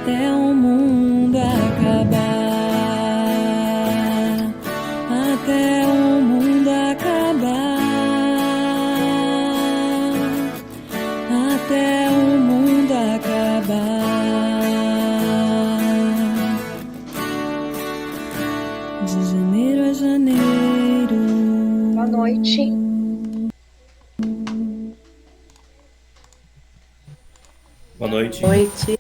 até o mundo acabar, até o mundo acabar, até o mundo acabar. De janeiro a janeiro. Boa noite. Boa noite. Noite.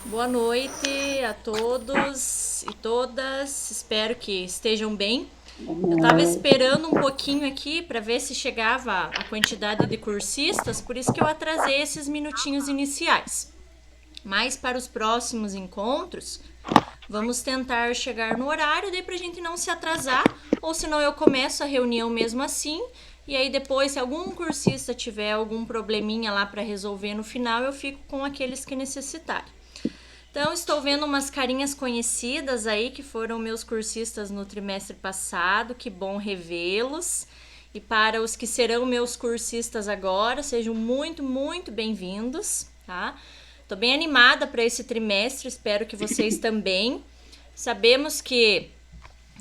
Boa noite a todos e todas. Espero que estejam bem. Eu tava esperando um pouquinho aqui para ver se chegava a quantidade de cursistas, por isso que eu atrasei esses minutinhos iniciais. Mas para os próximos encontros, vamos tentar chegar no horário, daí pra gente não se atrasar, ou senão eu começo a reunião mesmo assim, e aí depois, se algum cursista tiver algum probleminha lá para resolver no final, eu fico com aqueles que necessitarem. Então, estou vendo umas carinhas conhecidas aí, que foram meus cursistas no trimestre passado, que bom revê-los. E para os que serão meus cursistas agora, sejam muito, muito bem-vindos, tá? Tô bem animada para esse trimestre, espero que vocês também. Sabemos que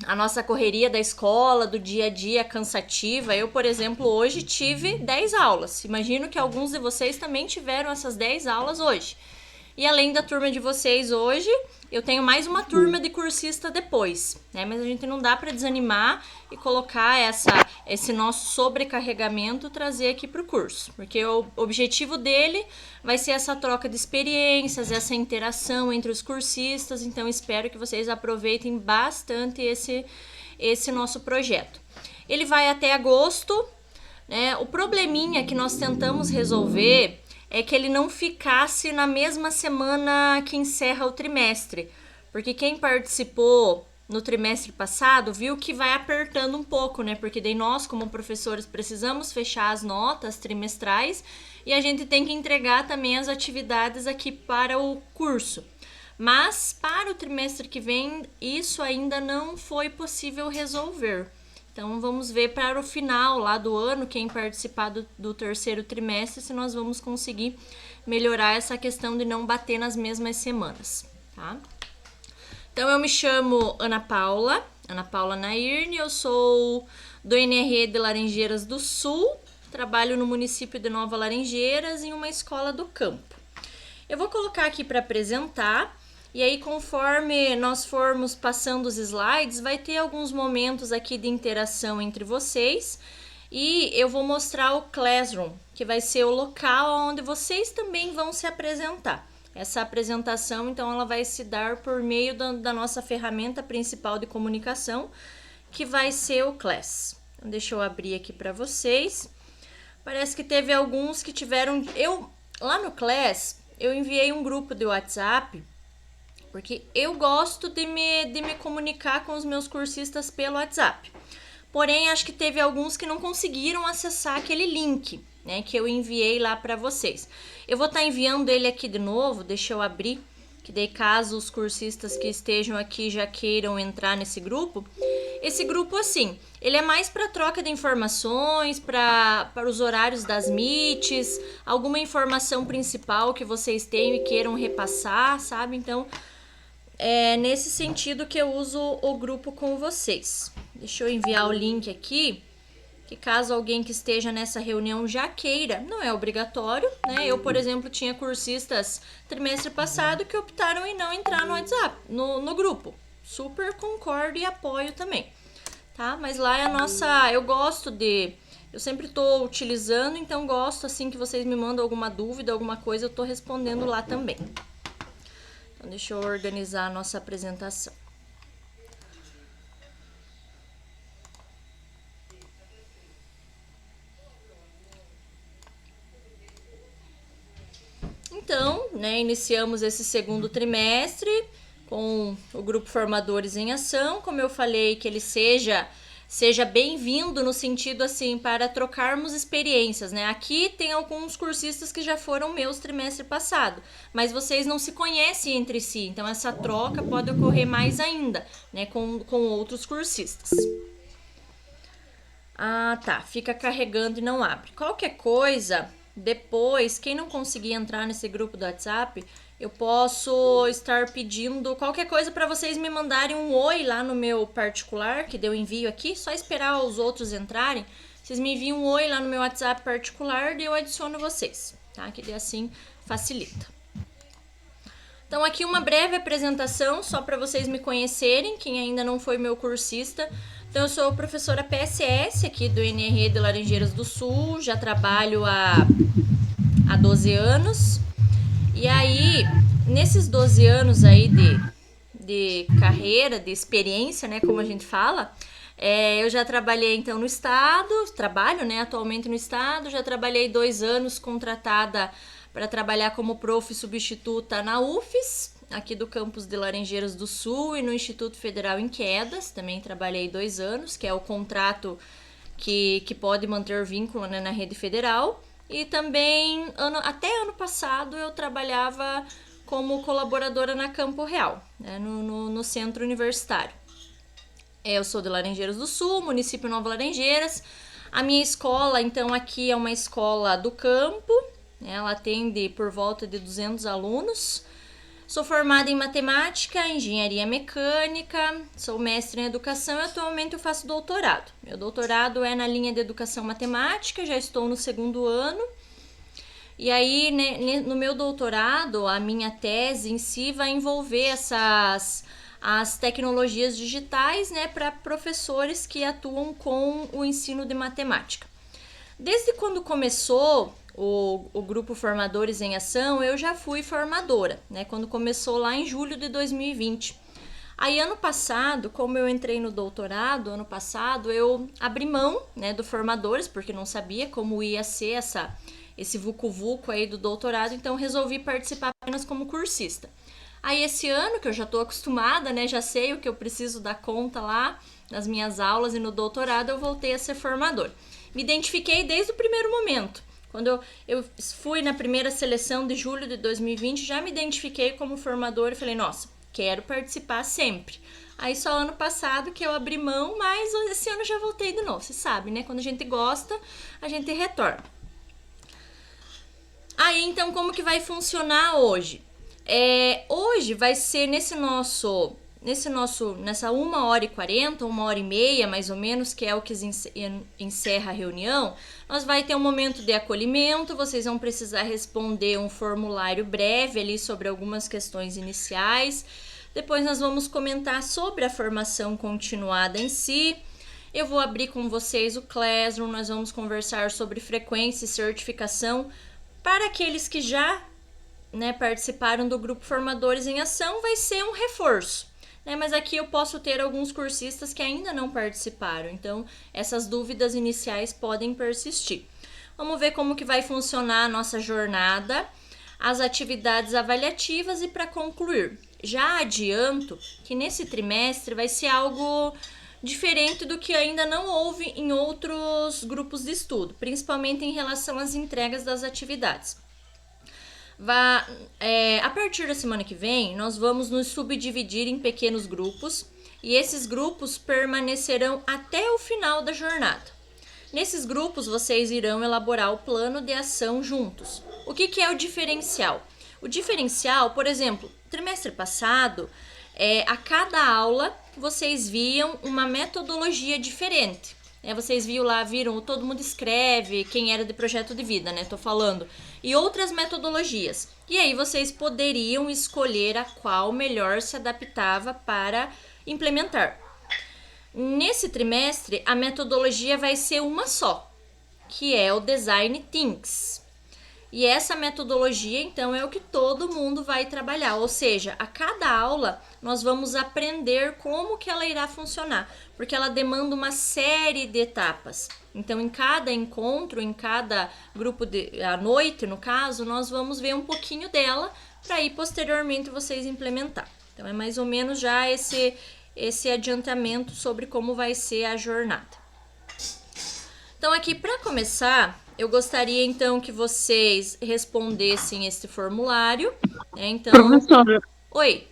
a nossa correria da escola, do dia a dia cansativa. Eu, por exemplo, hoje tive 10 aulas. Imagino que alguns de vocês também tiveram essas 10 aulas hoje. E além da turma de vocês hoje, eu tenho mais uma turma de cursista depois, né? Mas a gente não dá para desanimar e colocar esse nosso sobrecarregamento, trazer aqui para o curso. Porque o objetivo dele vai ser essa troca de experiências, essa interação entre os cursistas. Então, espero que vocês aproveitem bastante esse nosso projeto. Ele vai até agosto, né? O probleminha que nós tentamos resolver é que ele não ficasse na mesma semana que encerra o trimestre. Porque quem participou no trimestre passado viu que vai apertando um pouco, né? Porque daí nós, como professores, precisamos fechar as notas trimestrais e a gente tem que entregar também as atividades aqui para o curso. Mas para o trimestre que vem, isso ainda não foi possível resolver. Então, vamos ver para o final lá do ano, quem participar do terceiro trimestre, se nós vamos conseguir melhorar essa questão de não bater nas mesmas semanas, tá? Então, eu me chamo Ana Paula Nairne, eu sou do NRE de Laranjeiras do Sul, trabalho no município de Nova Laranjeiras em uma escola do campo. Eu vou colocar aqui para apresentar. E aí, conforme nós formos passando os slides, vai ter alguns momentos aqui de interação entre vocês. E eu vou mostrar o Classroom, que vai ser o local onde vocês também vão se apresentar. Essa apresentação, então, ela vai se dar por meio da nossa ferramenta principal de comunicação, que vai ser o Class. Então, deixa eu abrir aqui para vocês. Parece que teve alguns que tiveram... Lá no Class, eu enviei um grupo de WhatsApp, porque eu gosto de me comunicar com os meus cursistas pelo WhatsApp. Porém, acho que teve alguns que não conseguiram acessar aquele link, né, que eu enviei lá para vocês. Eu vou estar enviando ele aqui de novo, deixa eu abrir, que daí caso os cursistas que estejam aqui já queiram entrar nesse grupo. Esse grupo, assim, ele é mais para troca de informações, para os horários das meets, alguma informação principal que vocês tenham e queiram repassar, sabe? Então, é nesse sentido que eu uso o grupo com vocês. Deixa eu enviar o link aqui, que caso alguém que esteja nessa reunião já queira, não é obrigatório, né? Eu, por exemplo, tinha cursistas trimestre passado que optaram em não entrar no WhatsApp, no grupo. Super concordo e apoio também, tá? Mas lá é a nossa... Eu sempre estou utilizando, então gosto assim que vocês me mandam alguma dúvida, alguma coisa, eu estou respondendo lá também. Então, deixa eu organizar a nossa apresentação. Então, né, iniciamos esse segundo trimestre com o grupo Formadores em Ação. Como eu falei, que ele seja bem-vindo no sentido assim para trocarmos experiências, né? Aqui tem alguns cursistas que já foram meus trimestre passado, mas vocês não se conhecem entre si, então essa troca pode ocorrer mais ainda, né, com outros cursistas. Ah, tá, fica carregando e não abre. Qualquer coisa, depois, quem não conseguir entrar nesse grupo do WhatsApp, eu posso estar pedindo qualquer coisa para vocês me mandarem um oi lá no meu particular, que eu envio aqui, só esperar os outros entrarem. Vocês me enviam um oi lá no meu WhatsApp particular e eu adiciono vocês, tá? Que assim facilita. Então aqui uma breve apresentação, só para vocês me conhecerem, quem ainda não foi meu cursista. Então eu sou professora PSS aqui do NRE de Laranjeiras do Sul, já trabalho há 12 anos. E aí, nesses 12 anos aí de carreira, de experiência, né, como a gente fala, eu já trabalhei então no estado, trabalho, né, atualmente no estado, já trabalhei 2 anos contratada para trabalhar como prof substituta na UFES, aqui do campus de Laranjeiras do Sul, e no Instituto Federal em Quedas, também trabalhei 2 anos, que é o contrato que pode manter vínculo, né, na rede federal. E também, até ano passado, eu trabalhava como colaboradora na Campo Real, né, no centro universitário. Eu sou de Laranjeiras do Sul, município Nova Laranjeiras. A minha escola, então, aqui é uma escola do campo, né, ela atende por volta de 200 alunos. Sou formada em matemática, engenharia mecânica, sou mestre em educação e atualmente eu faço doutorado. Meu doutorado é na linha de educação matemática, já estou no 2º ano. E aí, né, no meu doutorado, a minha tese em si vai envolver as tecnologias digitais, né, para professores que atuam com o ensino de matemática. Desde quando começou o grupo Formadores em Ação, eu já fui formadora, né? Quando começou lá em julho de 2020. Aí, ano passado, como eu entrei no doutorado, ano passado, eu abri mão, né, do Formadores, porque não sabia como ia ser esse vucu-vucu aí do doutorado, então resolvi participar apenas como cursista. Aí, esse ano, que eu já estou acostumada, né, já sei o que eu preciso dar conta lá nas minhas aulas e no doutorado, eu voltei a ser formadora. Me identifiquei desde o primeiro momento. Quando eu fui na primeira seleção de julho de 2020, já me identifiquei como formadora e falei, nossa, quero participar sempre. Aí só ano passado que eu abri mão, mas esse ano já voltei de novo. Você sabe, né? Quando a gente gosta, a gente retorna. Aí, então, como que vai funcionar hoje? Hoje vai ser nessa 1h40, 1h30, mais ou menos, que é o que encerra a reunião, nós vai ter um momento de acolhimento, vocês vão precisar responder um formulário breve ali sobre algumas questões iniciais. Depois nós vamos comentar sobre a formação continuada em si. Eu vou abrir com vocês o Classroom, nós vamos conversar sobre frequência e certificação. Para aqueles que já, né, participaram do grupo Formadores em Ação, vai ser um reforço. Mas aqui eu posso ter alguns cursistas que ainda não participaram, então essas dúvidas iniciais podem persistir. Vamos ver como que vai funcionar a nossa jornada, as atividades avaliativas e para concluir. Já adianto que nesse trimestre vai ser algo diferente do que ainda não houve em outros grupos de estudo, principalmente em relação às entregas das atividades. A partir da semana que vem, nós vamos nos subdividir em pequenos grupos e esses grupos permanecerão até o final da jornada. Nesses grupos, vocês irão elaborar o plano de ação juntos. O que é o diferencial? O diferencial, por exemplo, trimestre passado, a cada aula, vocês viam uma metodologia diferente. Vocês viram, todo mundo escreve, quem era de projeto de vida, né? Tô falando. E outras metodologias. E aí vocês poderiam escolher a qual melhor se adaptava para implementar. Nesse trimestre, a metodologia vai ser uma só, que é o Design Thinks. E essa metodologia, então, é o que todo mundo vai trabalhar. Ou seja, a cada aula, nós vamos aprender como que ela irá funcionar. Porque ela demanda uma série de etapas. Então, em cada encontro, em cada grupo, à noite, no caso, nós vamos ver um pouquinho dela para aí, posteriormente, vocês implementar. Então, é mais ou menos já esse adiantamento sobre como vai ser a jornada. Então, aqui, para começar, eu gostaria, então, que vocês respondessem este formulário. Então, professora, oi.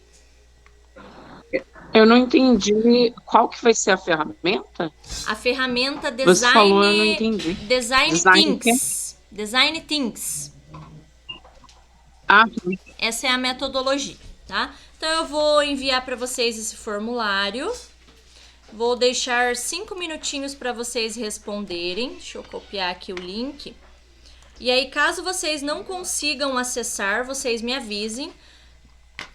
Eu não entendi qual que vai ser a ferramenta. A ferramenta Você falou, eu não entendi. Design Thinks. Design Thinks. Ah, Essa é a metodologia, tá? Então eu vou enviar para vocês esse formulário. Vou deixar 5 minutinhos para vocês responderem. Deixa eu copiar aqui o link. E aí, caso vocês não consigam acessar, vocês me avisem.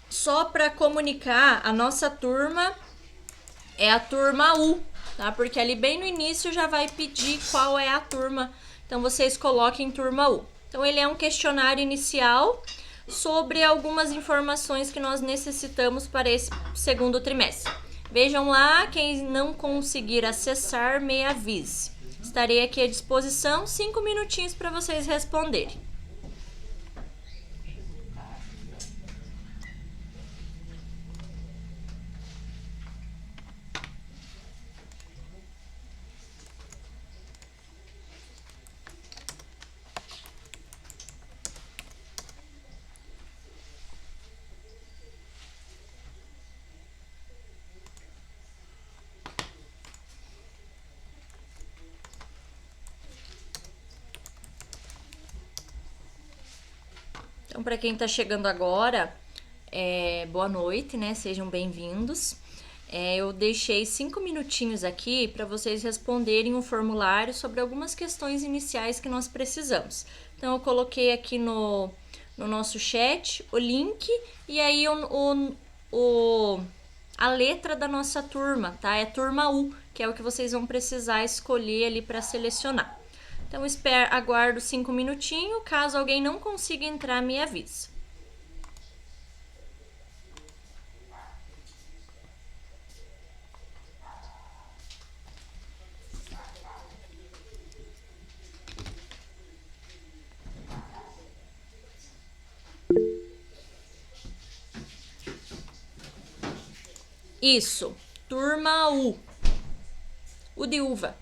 Só para comunicar, a nossa turma é a turma U, tá? Porque ali bem no início já vai pedir qual é a turma. Então vocês coloquem turma U. Então ele é um questionário inicial sobre algumas informações que nós necessitamos para esse segundo trimestre. Vejam lá, quem não conseguir acessar, me avise. Estarei aqui à disposição, 5 minutinhos para vocês responderem. Então, para quem está chegando agora, boa noite, né? Sejam bem-vindos. Eu deixei 5 minutinhos aqui para vocês responderem um formulário sobre algumas questões iniciais que nós precisamos. Então, eu coloquei aqui no nosso chat o link e aí a letra da nossa turma, tá? É turma U, que é o que vocês vão precisar escolher ali para selecionar. Então, aguardo 5 minutinhos. Caso alguém não consiga entrar, me avisa. Isso, turma U. U de uva.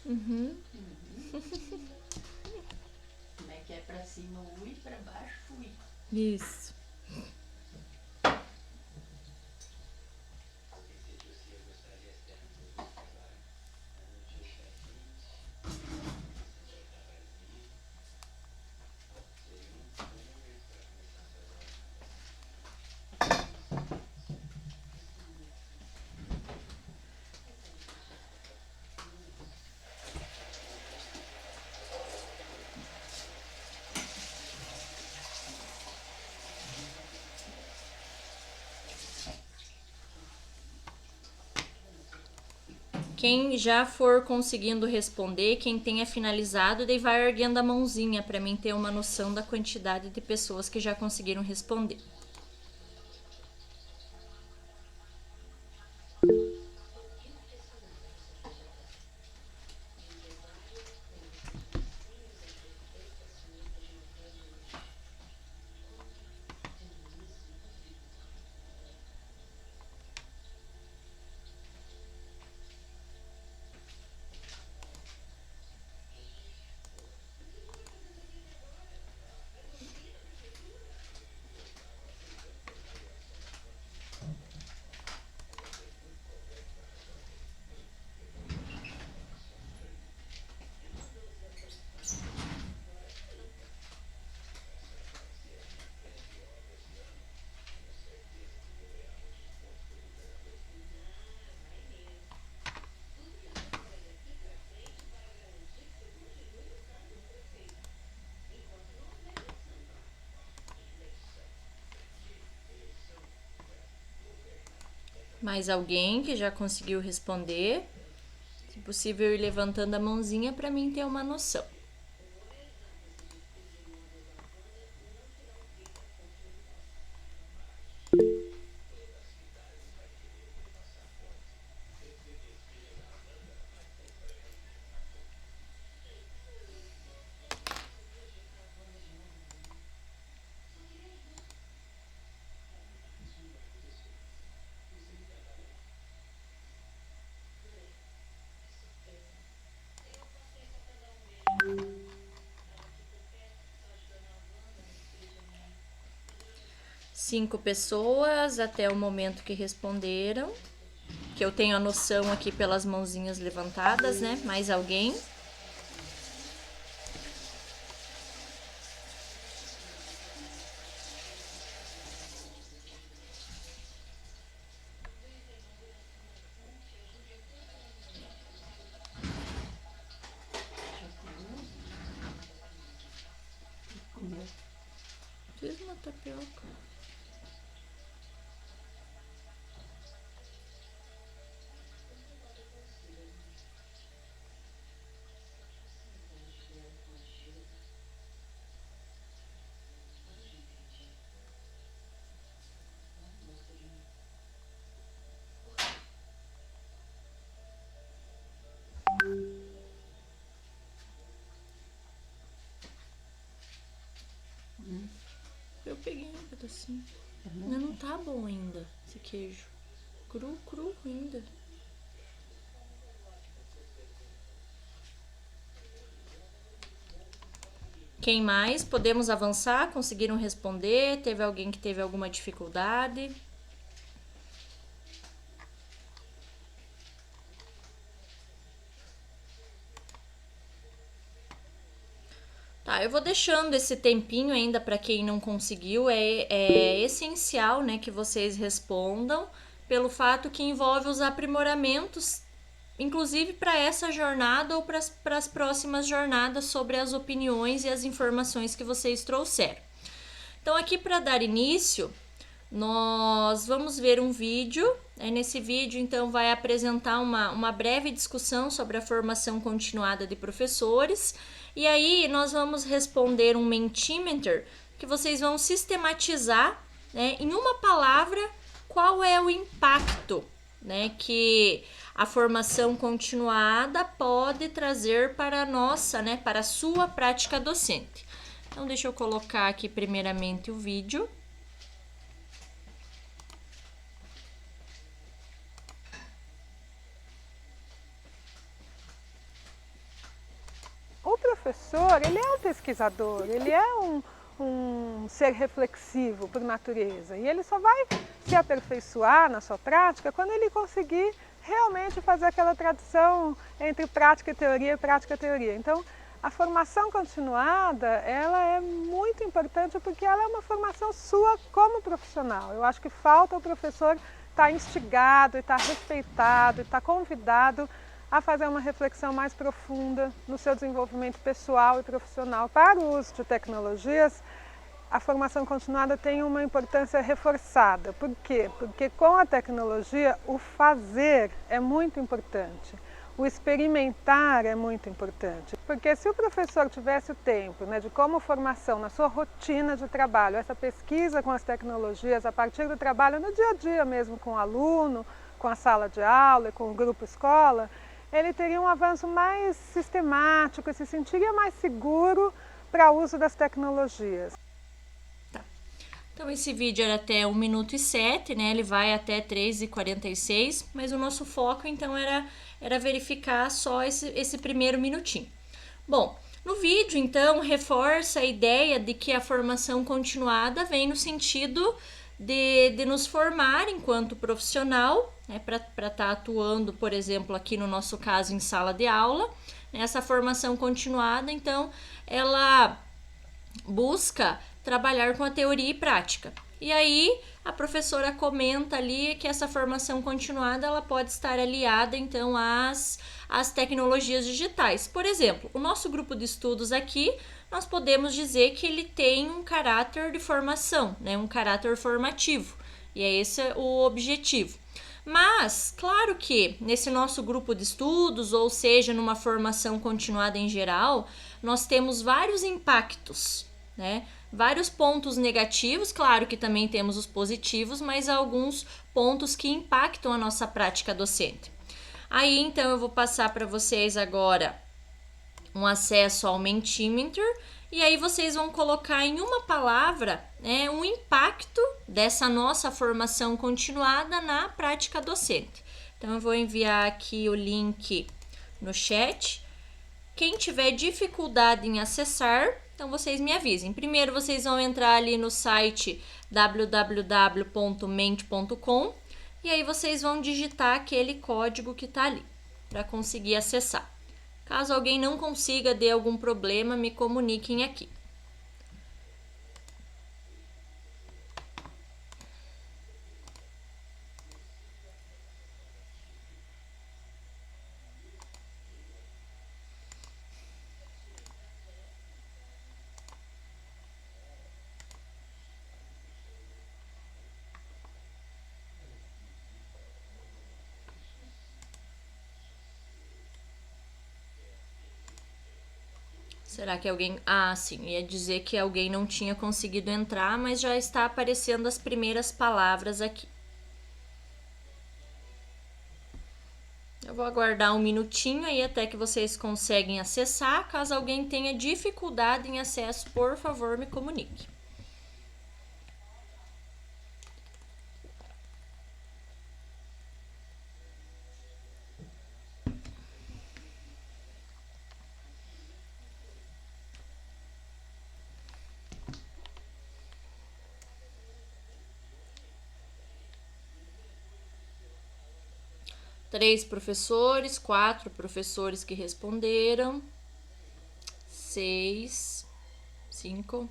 Uhum. Como é que é pra cima o e pra baixo o i. Isso. Quem já for conseguindo responder, quem tenha finalizado, daí vai erguendo a mãozinha para mim ter uma noção da quantidade de pessoas que já conseguiram responder. Mais alguém que já conseguiu responder? Se possível, ir levantando a mãozinha para mim ter uma noção. Cinco pessoas até o momento que responderam, que eu tenho a noção aqui pelas mãozinhas levantadas, né? Mais alguém? Fiz uma tapioca. Eu peguei um pedacinho. Mas não tá bom ainda esse queijo. Cru ainda. Quem mais? Podemos avançar? Conseguiram responder? Teve alguém que teve alguma dificuldade? Tá, eu vou deixando esse tempinho ainda para quem não conseguiu. É essencial, né, que vocês respondam, pelo fato que envolve os aprimoramentos, inclusive para essa jornada ou para as próximas jornadas, sobre as opiniões e as informações que vocês trouxeram. Então, aqui para dar início, nós vamos ver um vídeo. Nesse vídeo, então, vai apresentar uma breve discussão sobre a formação continuada de professores. E aí, nós vamos responder um Mentimeter, que vocês vão sistematizar, né, em uma palavra, qual é o impacto, né, que a formação continuada pode trazer para a nossa, né, para a sua prática docente. Então, deixa eu colocar aqui primeiramente o vídeo. O professor, ele é um pesquisador, ele é um ser reflexivo por natureza e ele só vai se aperfeiçoar na sua prática quando ele conseguir realmente fazer aquela tradução entre prática e teoria. Então, a formação continuada, ela é muito importante porque ela é uma formação sua como profissional. Eu acho que falta o professor estar instigado, estar respeitado, estar convidado a fazer uma reflexão mais profunda no seu desenvolvimento pessoal e profissional. Para o uso de tecnologias, a formação continuada tem uma importância reforçada. Por quê? Porque com a tecnologia, o fazer é muito importante. O experimentar é muito importante. Porque se o professor tivesse o tempo, né, de como formação, na sua rotina de trabalho, essa pesquisa com as tecnologias, a partir do trabalho no dia a dia mesmo, com o aluno, com a sala de aula e com o grupo escola, ele teria um avanço mais sistemático e se sentiria mais seguro para o uso das tecnologias. Tá. Então, esse vídeo era até 1 minuto e 7, né? Ele vai até 3h46, mas o nosso foco, então, era verificar só esse primeiro minutinho. Bom, no vídeo, então, reforça a ideia de que a formação continuada vem no sentido de nos formar enquanto profissional, né, para estar atuando, por exemplo, aqui no nosso caso, em sala de aula. Essa formação continuada, então, ela busca trabalhar com a teoria e prática. E aí, a professora comenta ali que essa formação continuada, ela pode estar aliada, então, às tecnologias digitais. Por exemplo, o nosso grupo de estudos aqui, nós podemos dizer que ele tem um caráter de formação, né, um caráter formativo. E é esse o objetivo. Mas, claro que nesse nosso grupo de estudos, ou seja, numa formação continuada em geral, nós temos vários impactos, né? Vários pontos negativos, claro que também temos os positivos, mas alguns pontos que impactam a nossa prática docente. Aí, então, eu vou passar para vocês agora um acesso ao Mentimeter, e aí vocês vão colocar em uma palavra, né, um impacto dessa nossa formação continuada na prática docente. Então, eu vou enviar aqui o link no chat. Quem tiver dificuldade em acessar, então vocês me avisem. Primeiro, vocês vão entrar ali no site www.mente.com e aí vocês vão digitar aquele código que está ali para conseguir acessar. Caso alguém não consiga, dê algum problema, me comuniquem aqui. Será que alguém... Ah, sim, ia dizer que alguém não tinha conseguido entrar, mas já está aparecendo as primeiras palavras aqui. Eu vou aguardar um minutinho aí até que vocês conseguem acessar. Caso alguém tenha dificuldade em acesso, por favor, me comunique. Três professores, 4 professores que responderam, 6, 5.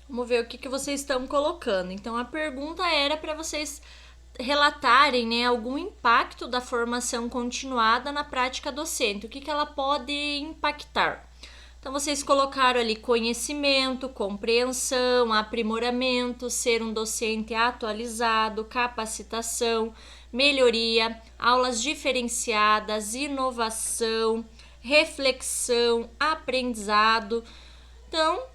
Vamos ver o que vocês estão colocando. Então, a pergunta era para vocês relatarem, né, algum impacto da formação continuada na prática docente. O que ela pode impactar? Então, vocês colocaram ali conhecimento, compreensão, aprimoramento, ser um docente atualizado, capacitação, melhoria, aulas diferenciadas, inovação, reflexão, aprendizado. Então,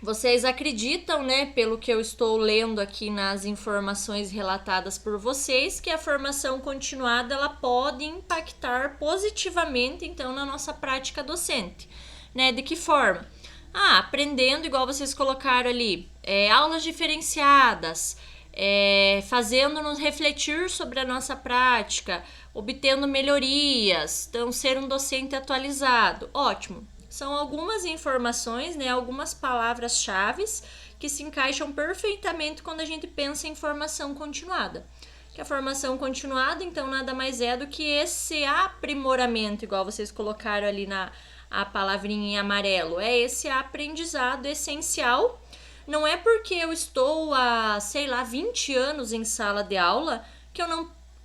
vocês acreditam, né, pelo que eu estou lendo aqui nas informações relatadas por vocês, que a formação continuada ela pode impactar positivamente, então, na nossa prática docente, né? De que forma? Aprendendo, igual vocês colocaram ali, aulas diferenciadas, fazendo-nos refletir sobre a nossa prática, obtendo melhorias, então, ser um docente atualizado. Ótimo! São algumas informações, né, algumas palavras-chave que se encaixam perfeitamente quando a gente pensa em formação continuada. Que a formação continuada, então, nada mais é do que esse aprimoramento, igual vocês colocaram ali a palavrinha em amarelo. É esse aprendizado essencial. Não é porque eu estou há, 20 anos em sala de aula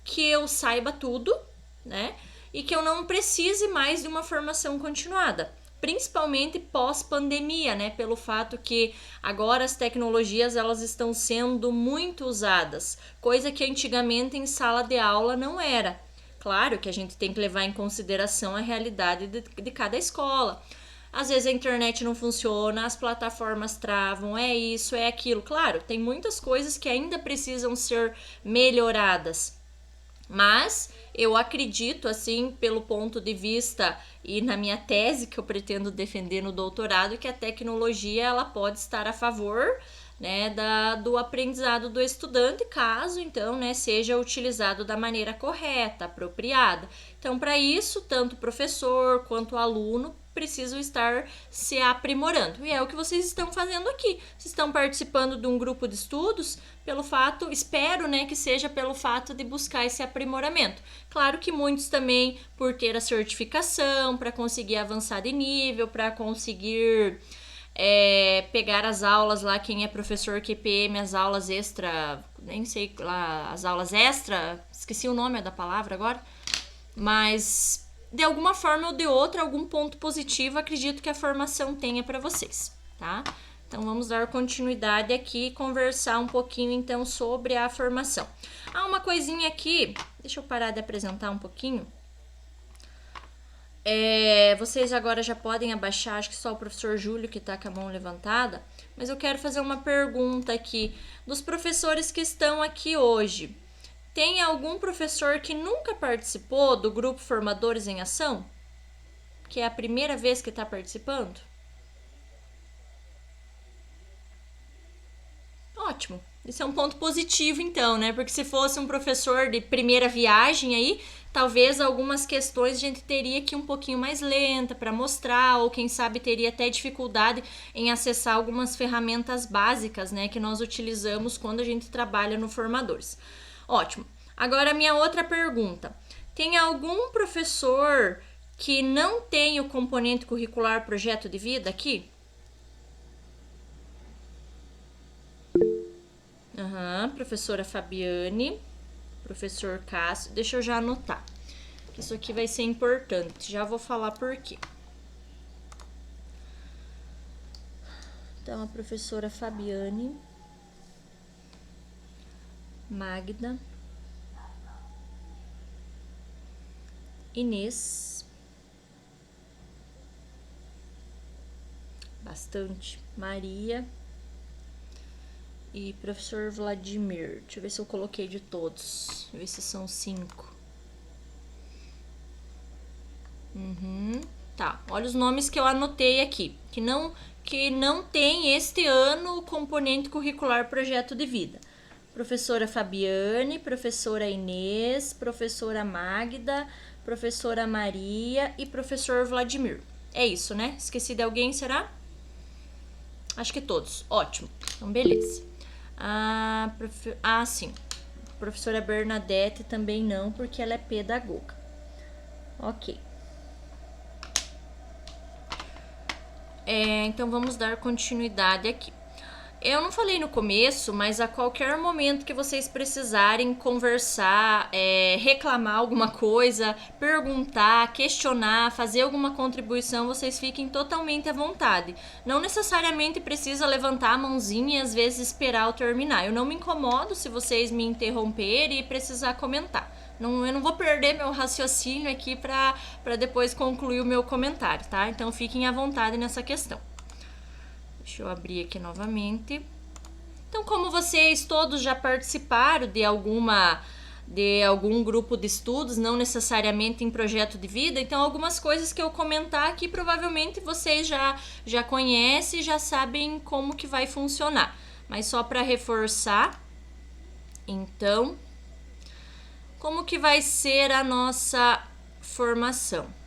que eu saiba tudo, né? E que eu não precise mais de uma formação continuada. Principalmente pós-pandemia, né? Pelo fato que agora as tecnologias elas estão sendo muito usadas, coisa que antigamente em sala de aula não era. Claro que a gente tem que levar em consideração a realidade de cada escola. Às vezes a internet não funciona, as plataformas travam, é isso, é aquilo. Claro, tem muitas coisas que ainda precisam ser melhoradas. Mas eu acredito, assim, pelo ponto de vista e na minha tese que eu pretendo defender no doutorado, que a tecnologia ela pode estar a favor né, do aprendizado do estudante, caso então, né, seja utilizado da maneira correta, apropriada. Então, para isso, tanto o professor quanto o aluno precisam estar se aprimorando. E é o que vocês estão fazendo aqui. Vocês estão participando de um grupo de estudos pelo fato, espero, né, que seja pelo fato de buscar esse aprimoramento. Claro que muitos também por ter a certificação, para conseguir avançar de nível, para conseguir pegar as aulas lá, quem é professor QPM, as aulas extra, nem sei lá, as aulas extra, esqueci o nome da palavra agora, mas de alguma forma ou de outra, algum ponto positivo, acredito que a formação tenha para vocês, tá? Então, vamos dar continuidade aqui e conversar um pouquinho, então, sobre a formação. Uma coisinha aqui, deixa eu parar de apresentar um pouquinho. Vocês agora já podem abaixar, acho que só o professor Júlio que está com a mão levantada, mas eu quero fazer uma pergunta aqui. Dos professores que estão aqui hoje, tem algum professor que nunca participou do grupo Formadores em Ação? Que é a primeira vez que está participando? Ótimo. Isso é um ponto positivo, então, né? Porque se fosse um professor de primeira viagem aí, talvez algumas questões a gente teria que ir um pouquinho mais lenta para mostrar, ou quem sabe teria até dificuldade em acessar algumas ferramentas básicas, né, que nós utilizamos quando a gente trabalha no Formadores. Ótimo. Agora, minha outra pergunta. Tem algum professor que não tem o componente curricular projeto de vida aqui? Professora Fabiane, professor Cássio, deixa eu já anotar, que isso aqui vai ser importante, já vou falar por quê. Então, a professora Fabiane, Magda, Inês, bastante, Maria e professor Vladimir. Deixa eu ver se eu coloquei de todos. Deixa eu ver se são 5. Tá, olha os nomes que eu anotei aqui, que não tem este ano o componente curricular projeto de vida. Professora Fabiane, professora Inês, professora Magda, professora Maria e professor Vladimir. É isso, né? Esqueci de alguém, será? Acho que todos. Ótimo. Então, beleza. Sim. Professora Bernadette também não, porque ela é pedagoga. Ok. Então, vamos dar continuidade aqui. Eu não falei no começo, mas a qualquer momento que vocês precisarem conversar, reclamar alguma coisa, perguntar, questionar, fazer alguma contribuição, vocês fiquem totalmente à vontade. Não necessariamente precisa levantar a mãozinha e às vezes esperar eu terminar. Eu não me incomodo se vocês me interromperem e precisar comentar. Eu não vou perder meu raciocínio aqui para depois concluir o meu comentário, tá? Então fiquem à vontade nessa questão. Deixa eu abrir aqui novamente. Então, como vocês todos já participaram de algum grupo de estudos, não necessariamente em projeto de vida, então algumas coisas que eu comentar aqui provavelmente vocês já conhecem e já sabem como que vai funcionar. Mas só para reforçar, então, como que vai ser a nossa formação?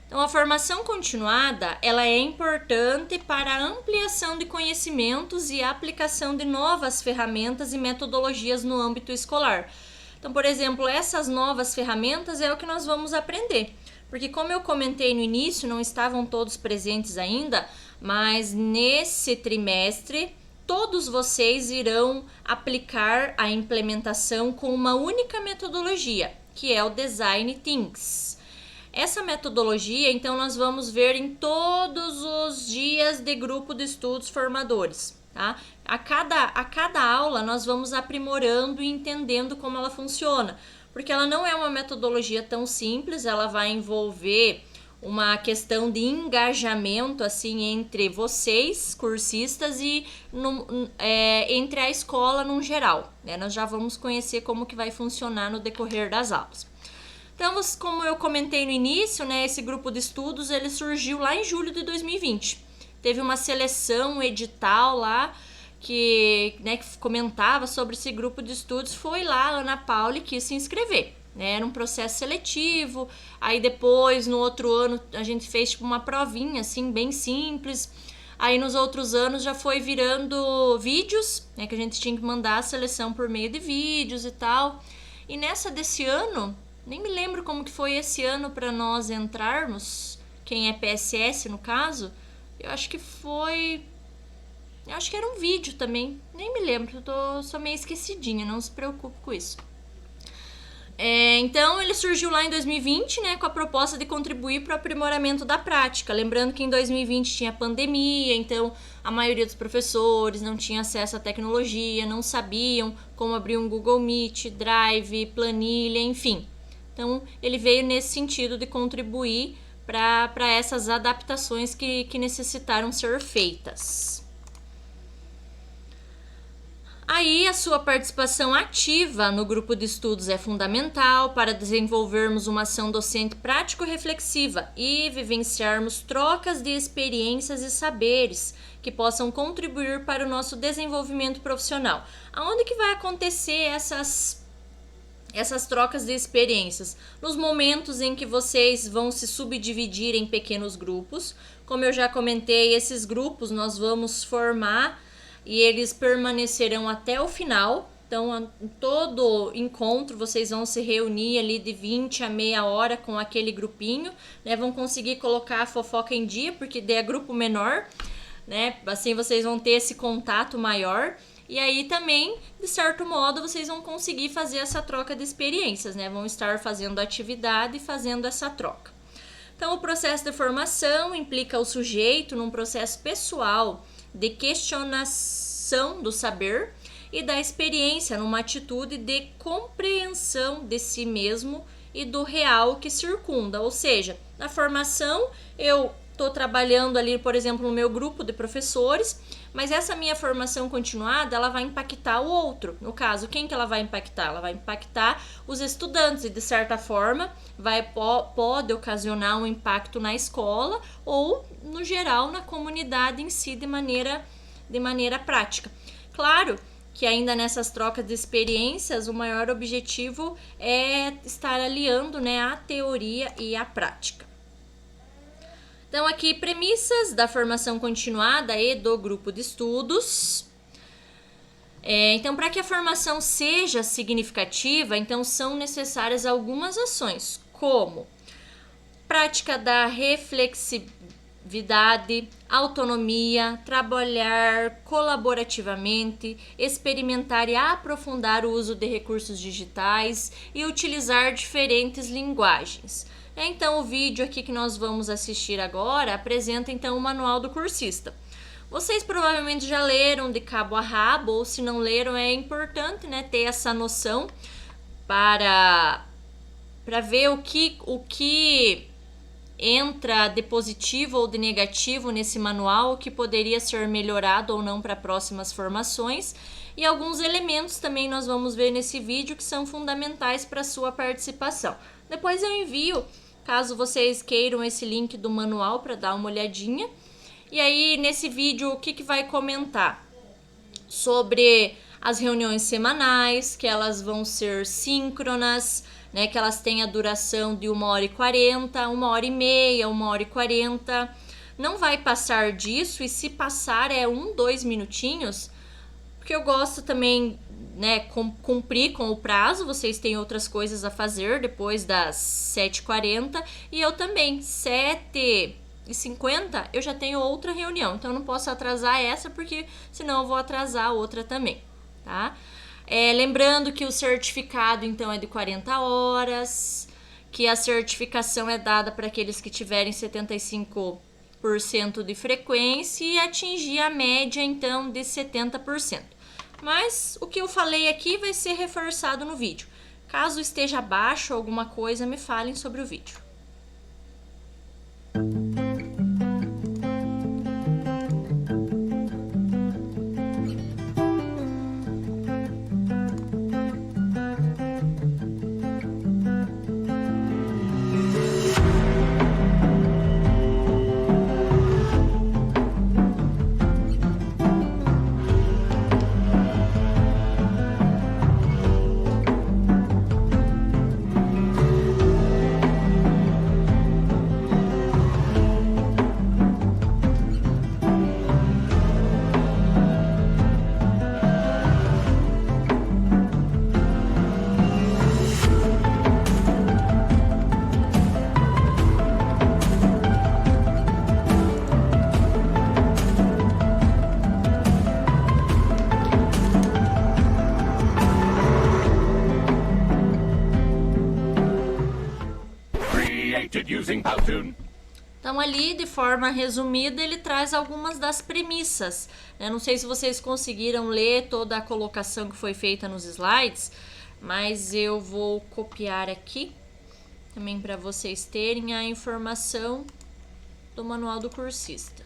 Então, a formação continuada, ela é importante para a ampliação de conhecimentos e a aplicação de novas ferramentas e metodologias no âmbito escolar. Então, por exemplo, essas novas ferramentas é o que nós vamos aprender. Porque, como eu comentei no início, não estavam todos presentes ainda, mas nesse trimestre, todos vocês irão aplicar a implementação com uma única metodologia, que é o Design Thinks. Essa metodologia, então, nós vamos ver em todos os dias de grupo de estudos formadores, tá? A cada aula, nós vamos aprimorando e entendendo como ela funciona, porque ela não é uma metodologia tão simples, ela vai envolver uma questão de engajamento, assim, entre vocês, cursistas, e entre a escola no geral, né? Nós já vamos conhecer como que vai funcionar no decorrer das aulas. Então, como eu comentei no início, né, esse grupo de estudos, ele surgiu lá em julho de 2020. teve uma seleção, um edital lá, que comentava sobre esse grupo de estudos. Foi lá a Ana Paula e quis se inscrever, né? Era um processo seletivo. Aí depois, no outro ano, a gente fez tipo uma provinha, assim, bem simples. Aí nos outros anos já foi virando vídeos, né, que a gente tinha que mandar a seleção por meio de vídeos e tal. E nessa desse ano, nem me lembro como que foi esse ano para nós entrarmos, quem é PSS no caso, eu acho que era um vídeo também, nem me lembro, sou meio esquecidinha, não se preocupe com isso. Então ele surgiu lá em 2020, né, com a proposta de contribuir para o aprimoramento da prática. Lembrando que em 2020 tinha pandemia, então a maioria dos professores não tinha acesso à tecnologia, não sabiam como abrir um Google Meet, Drive, planilha, enfim. Então ele veio nesse sentido de contribuir para essas adaptações que necessitaram ser feitas. Aí a sua participação ativa no grupo de estudos é fundamental para desenvolvermos uma ação docente prático-reflexiva e vivenciarmos trocas de experiências e saberes que possam contribuir para o nosso desenvolvimento profissional. Aonde que vai acontecer essas trocas de experiências? Nos momentos em que vocês vão se subdividir em pequenos grupos. Como eu já comentei, esses grupos nós vamos formar e eles permanecerão até o final. Então, em todo encontro, vocês vão se reunir ali de 20 a meia hora com aquele grupinho, né? Vão conseguir colocar a fofoca em dia, porque é grupo menor, né? Assim vocês vão ter esse contato maior. E aí também, de certo modo, vocês vão conseguir fazer essa troca de experiências, né? Vão estar fazendo atividade e fazendo essa troca. Então, o processo de formação implica o sujeito num processo pessoal de questionação do saber e da experiência, numa atitude de compreensão de si mesmo e do real que circunda. Ou seja, na formação eu estou trabalhando ali, por exemplo, no meu grupo de professores, mas essa minha formação continuada, ela vai impactar o outro. No caso, quem que ela vai impactar? Ela vai impactar os estudantes e, de certa forma, pode ocasionar um impacto na escola ou, no geral, na comunidade em si, de maneira prática. Claro que ainda nessas trocas de experiências, o maior objetivo é estar aliando, né, a teoria e a prática. Então, aqui, premissas da formação continuada e do grupo de estudos. Então, para que a formação seja significativa, então são necessárias algumas ações, como prática da reflexividade, autonomia, trabalhar colaborativamente, experimentar e aprofundar o uso de recursos digitais e utilizar diferentes linguagens. Então, o vídeo aqui que nós vamos assistir agora apresenta então o manual do cursista. Vocês provavelmente já leram de cabo a rabo, ou se não leram, é importante, né, ter essa noção para ver o que entra de positivo ou de negativo nesse manual, o que poderia ser melhorado ou não para próximas formações. E alguns elementos também nós vamos ver nesse vídeo que são fundamentais para a sua participação. Depois eu envio, caso vocês queiram, esse link do manual para dar uma olhadinha. E aí, nesse vídeo, o que vai comentar? Sobre as reuniões semanais, que elas vão ser síncronas, né? Que elas têm a duração de 1h40, 1h30, 1h40. Não vai passar disso, e se passar é 2 minutinhos, porque eu gosto também, né, cumprir com o prazo. Vocês têm outras coisas a fazer depois das 7h40 e eu também, 7h50 eu já tenho outra reunião, então eu não posso atrasar essa, porque senão eu vou atrasar a outra também, tá? Lembrando que o certificado então é de 40 horas, que a certificação é dada para aqueles que tiverem 75% de frequência e atingir a média então de 70%. Mas o que eu falei aqui vai ser reforçado no vídeo. Caso esteja abaixo alguma coisa, me falem sobre o vídeo. Então ali, de forma resumida, ele traz algumas das premissas. Eu não sei se vocês conseguiram ler toda a colocação que foi feita nos slides, mas eu vou copiar aqui, também para vocês terem a informação do manual do cursista.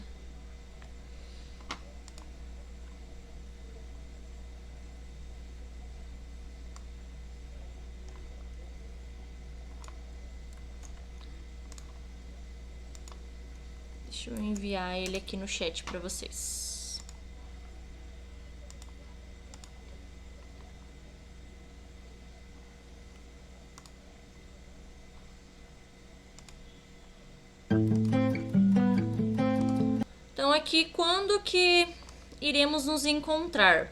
Deixa eu enviar ele aqui no chat para vocês. Então aqui, quando que iremos nos encontrar?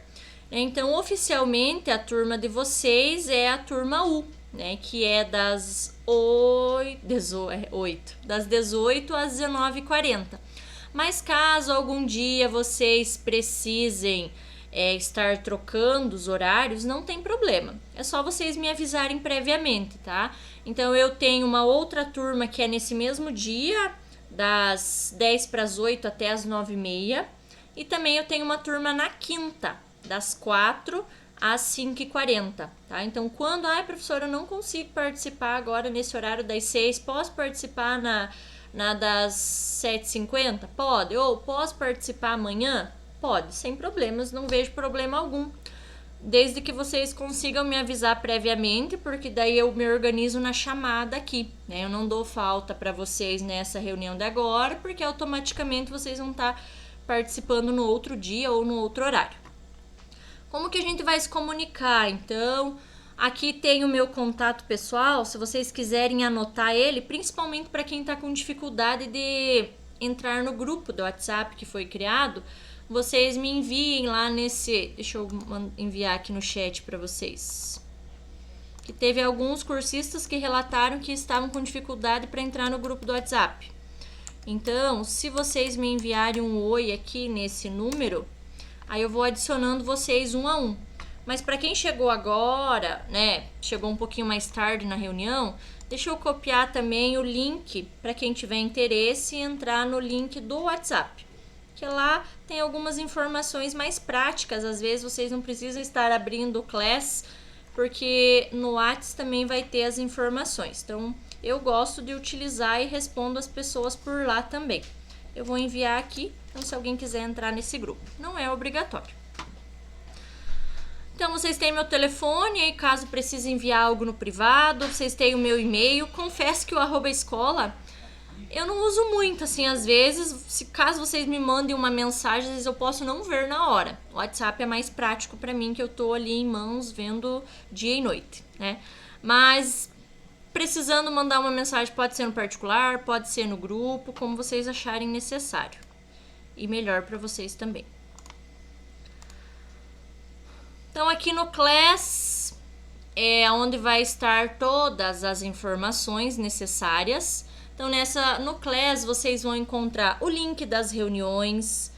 Então, oficialmente, a turma de vocês é a turma U, né, que é das 18 às 19h40. Mas caso algum dia vocês precisem estar trocando os horários, não tem problema. É só vocês me avisarem previamente, tá? Então eu tenho uma outra turma que é nesse mesmo dia, das 10 para as 8 até as 9h30. E também eu tenho uma turma na quinta, das 4 às 5h40, tá? Então, quando, professora, eu não consigo participar agora nesse horário das 6, posso participar na das 7h50? Pode. Ou posso participar amanhã? Pode, sem problemas, não vejo problema algum. Desde que vocês consigam me avisar previamente, porque daí eu me organizo na chamada aqui, né? Eu não dou falta para vocês nessa reunião de agora, porque automaticamente vocês vão estar participando no outro dia ou no outro horário. Como que a gente vai se comunicar? Então, aqui tem o meu contato pessoal, se vocês quiserem anotar ele, principalmente para quem está com dificuldade de entrar no grupo do WhatsApp que foi criado, vocês me enviem lá nesse... Deixa eu enviar aqui no chat para vocês. Que teve alguns cursistas que relataram que estavam com dificuldade para entrar no grupo do WhatsApp. Então, se vocês me enviarem um oi aqui nesse número, aí eu vou adicionando vocês um a um. Mas para quem chegou agora, né, chegou um pouquinho mais tarde na reunião, deixa eu copiar também o link para quem tiver interesse e entrar no link do WhatsApp. Que lá tem algumas informações mais práticas. Às vezes vocês não precisam estar abrindo o Class, porque no WhatsApp também vai ter as informações. Então, eu gosto de utilizar e respondo as pessoas por lá também. Eu vou enviar aqui, então se alguém quiser entrar nesse grupo. Não é obrigatório. Então, vocês têm meu telefone, aí caso precise enviar algo no privado, vocês têm o meu e-mail. Confesso que o @escola eu não uso muito, assim, às vezes, caso vocês me mandem uma mensagem, às vezes eu posso não ver na hora. O WhatsApp é mais prático para mim, que eu tô ali em mãos vendo dia e noite, né? Mas precisando mandar uma mensagem, pode ser no particular, pode ser no grupo, como vocês acharem necessário. E melhor para vocês também. Então, aqui no Class é onde vai estar todas as informações necessárias. Então, no Class vocês vão encontrar o link das reuniões,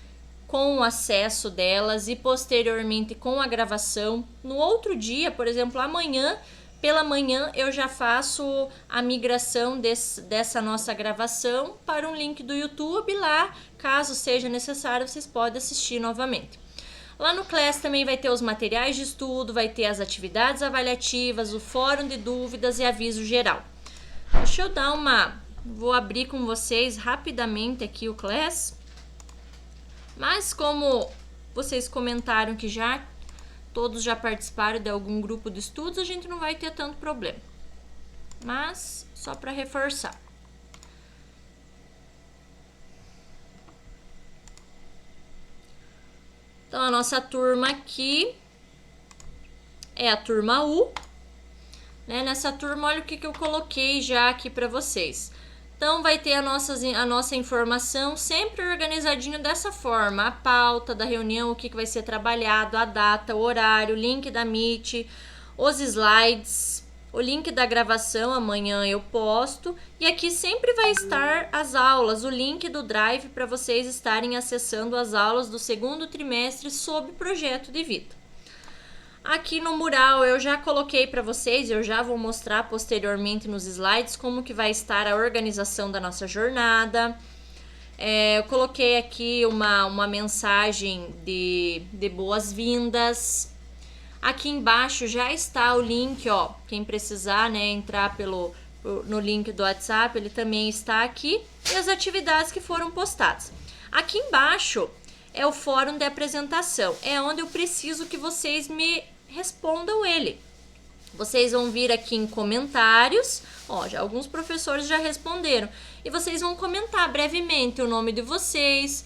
com o acesso delas e posteriormente com a gravação. No outro dia, por exemplo, amanhã, pela manhã, eu já faço a migração dessa nossa gravação para um link do YouTube. Lá, caso seja necessário, vocês podem assistir novamente. Lá no Class também vai ter os materiais de estudo, vai ter as atividades avaliativas, o fórum de dúvidas e aviso geral. Deixa eu dar vou abrir com vocês rapidamente aqui o Class. Mas como vocês comentaram que todos já participaram de algum grupo de estudos, a gente não vai ter tanto problema. Mas só para reforçar. Então, a nossa turma aqui é a turma U, né? Nessa turma, olha o que eu coloquei já aqui para vocês. Então, vai ter a nossa informação sempre organizadinho dessa forma. A pauta da reunião, o que vai ser trabalhado, a data, o horário, o link da Meet, os slides, o link da gravação, amanhã eu posto. E aqui sempre vai estar as aulas, o link do Drive para vocês estarem acessando as aulas do segundo trimestre sob projeto de vida. Aqui no mural eu já coloquei para vocês, eu já vou mostrar posteriormente nos slides como que vai estar a organização da nossa jornada. Eu coloquei aqui uma mensagem de boas-vindas. Aqui embaixo já está o link, ó, quem precisar, né, entrar no link do WhatsApp, ele também está aqui, e as atividades que foram postadas. Aqui embaixo é o fórum de apresentação, é onde eu preciso que vocês me respondam ele. Vocês vão vir aqui em comentários, ó, já alguns professores já responderam, e vocês vão comentar brevemente o nome de vocês,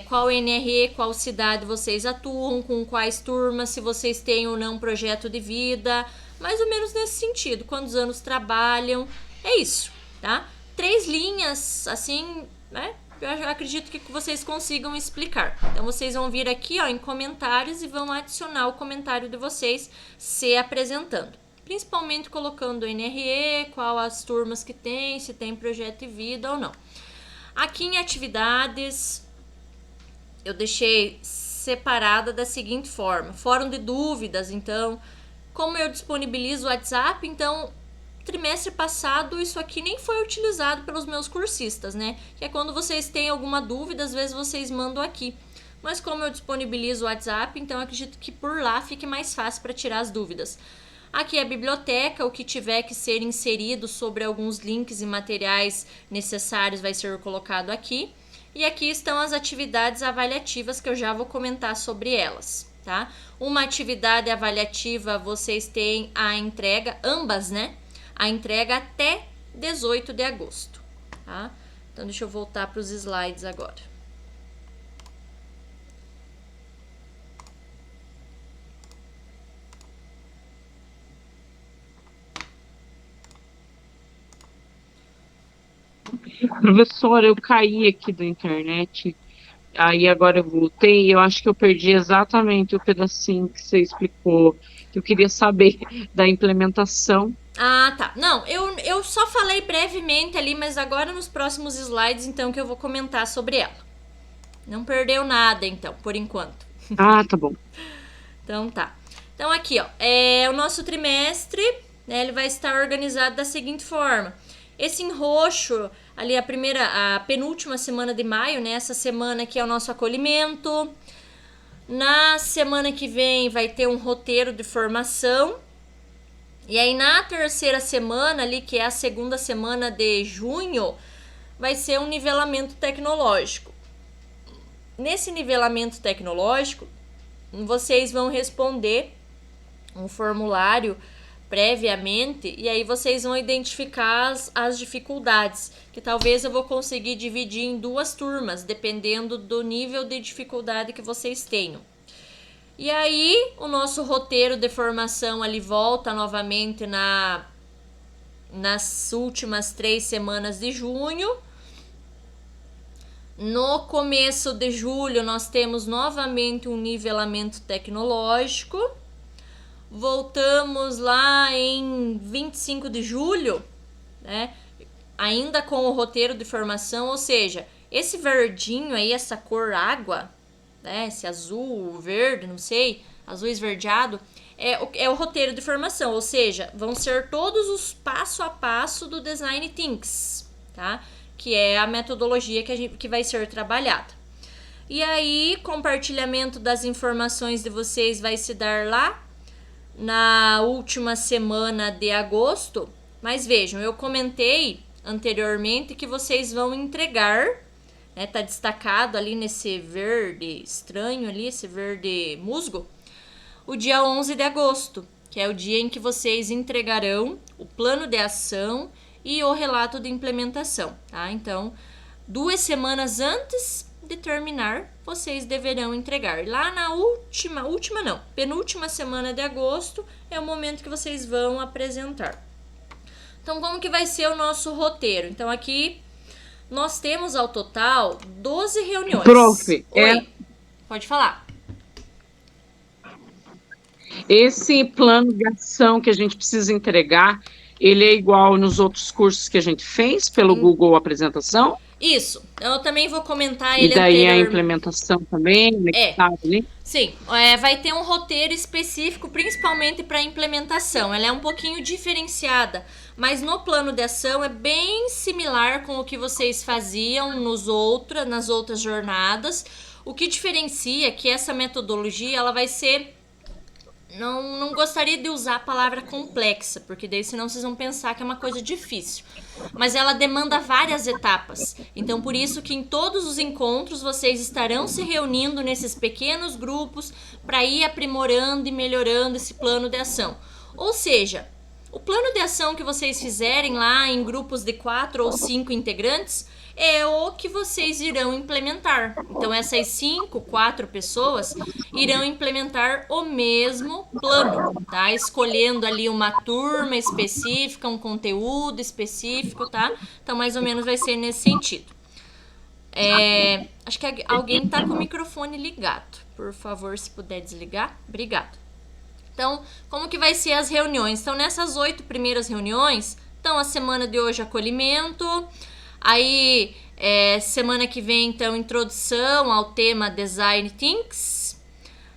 qual NRE, qual cidade vocês atuam, com quais turmas, se vocês têm ou não projeto de vida, mais ou menos nesse sentido, quantos anos trabalham, é isso, tá? 3 linhas, assim, né? Eu acredito que vocês consigam explicar. Então, vocês vão vir aqui, ó, em comentários e vão adicionar o comentário de vocês se apresentando. Principalmente colocando o NRE, qual as turmas que tem, se tem projeto de vida ou não. Aqui em atividades, eu deixei separada da seguinte forma. Fórum de dúvidas, então, como eu disponibilizo o WhatsApp, então... trimestre passado isso aqui nem foi utilizado pelos meus cursistas, né? Que é quando vocês têm alguma dúvida, às vezes vocês mandam aqui. Mas como eu disponibilizo o WhatsApp, então eu acredito que por lá fique mais fácil para tirar as dúvidas. Aqui é a biblioteca, o que tiver que ser inserido sobre alguns links e materiais necessários vai ser colocado aqui. E aqui estão as atividades avaliativas que eu já vou comentar sobre elas, tá? Uma atividade avaliativa, vocês têm a entrega, ambas, né? A entrega até 18 de agosto, tá? Então, deixa eu voltar para os slides agora. Professora, eu caí aqui da internet, aí agora eu voltei e eu acho que eu perdi exatamente o pedacinho que você explicou, que eu queria saber da implementação. Ah, tá. Não, eu só falei brevemente ali, mas agora nos próximos slides, então, que eu vou comentar sobre ela. Não perdeu nada, então, por enquanto. Ah, tá bom. Então, tá. Então, aqui, ó, o nosso trimestre, né, ele vai estar organizado da seguinte forma. Esse em roxo, ali a penúltima semana de maio, né, essa semana aqui é o nosso acolhimento. Na semana que vem vai ter um roteiro de formação. E aí, na terceira semana ali, que é a segunda semana de junho, vai ser um nivelamento tecnológico. Nesse nivelamento tecnológico, vocês vão responder um formulário previamente e aí vocês vão identificar as dificuldades, que talvez eu vou conseguir dividir em 2 turmas, dependendo do nível de dificuldade que vocês tenham. E aí, o nosso roteiro de formação ali volta novamente nas últimas 3 semanas de junho. No começo de julho, nós temos novamente um nivelamento tecnológico. Voltamos lá em 25 de julho, né? Ainda com o roteiro de formação, ou seja, esse verdinho aí, essa cor água, né, esse azul, verde, não sei, azul esverdeado, é o roteiro de formação, ou seja, vão ser todos os passo a passo do Design Thinks, tá? Que é a metodologia que vai ser trabalhada. E aí, compartilhamento das informações de vocês vai se dar lá na última semana de agosto, mas vejam, eu comentei anteriormente que vocês vão entregar, né, tá destacado ali nesse verde estranho ali, esse verde musgo, o dia 11 de agosto, que é o dia em que vocês entregarão o plano de ação e o relato de implementação, tá? Então, 2 semanas antes de terminar, vocês deverão entregar. Lá na penúltima semana de agosto é o momento que vocês vão apresentar. Então, como que vai ser o nosso roteiro? Então, aqui nós temos ao total 12 reuniões. Prof, Oi, pode falar. Esse plano de ação que a gente precisa entregar, ele é igual nos outros cursos que a gente fez pelo Google Apresentação? Isso. Eu também vou comentar E ele daí a anterior. implementação também, né, que tá ali. Sim, vai ter um roteiro específico, principalmente para implementação. Ela é um pouquinho diferenciada, mas no plano de ação é bem similar com o que vocês faziam nas outras jornadas. O que diferencia é que essa metodologia ela vai ser. Não gostaria de usar a palavra complexa, porque daí senão vocês vão pensar que é uma coisa difícil. Mas ela demanda várias etapas. Então, por isso que em todos os encontros vocês estarão se reunindo nesses pequenos grupos para ir aprimorando e melhorando esse plano de ação. Ou seja, o plano de ação que vocês fizerem lá em grupos de 4 ou 5 integrantes é o que vocês irão implementar. Então, essas 4 pessoas irão implementar o mesmo plano, tá? Escolhendo ali uma turma específica, um conteúdo específico, tá? Então, mais ou menos vai ser nesse sentido. Acho que alguém tá com o microfone ligado. Por favor, se puder desligar. Obrigado. Então, como que vai ser as reuniões? Então, nessas 8 primeiras reuniões, então, a semana de hoje, acolhimento. Aí, semana que vem, então, introdução ao tema Design Thinks.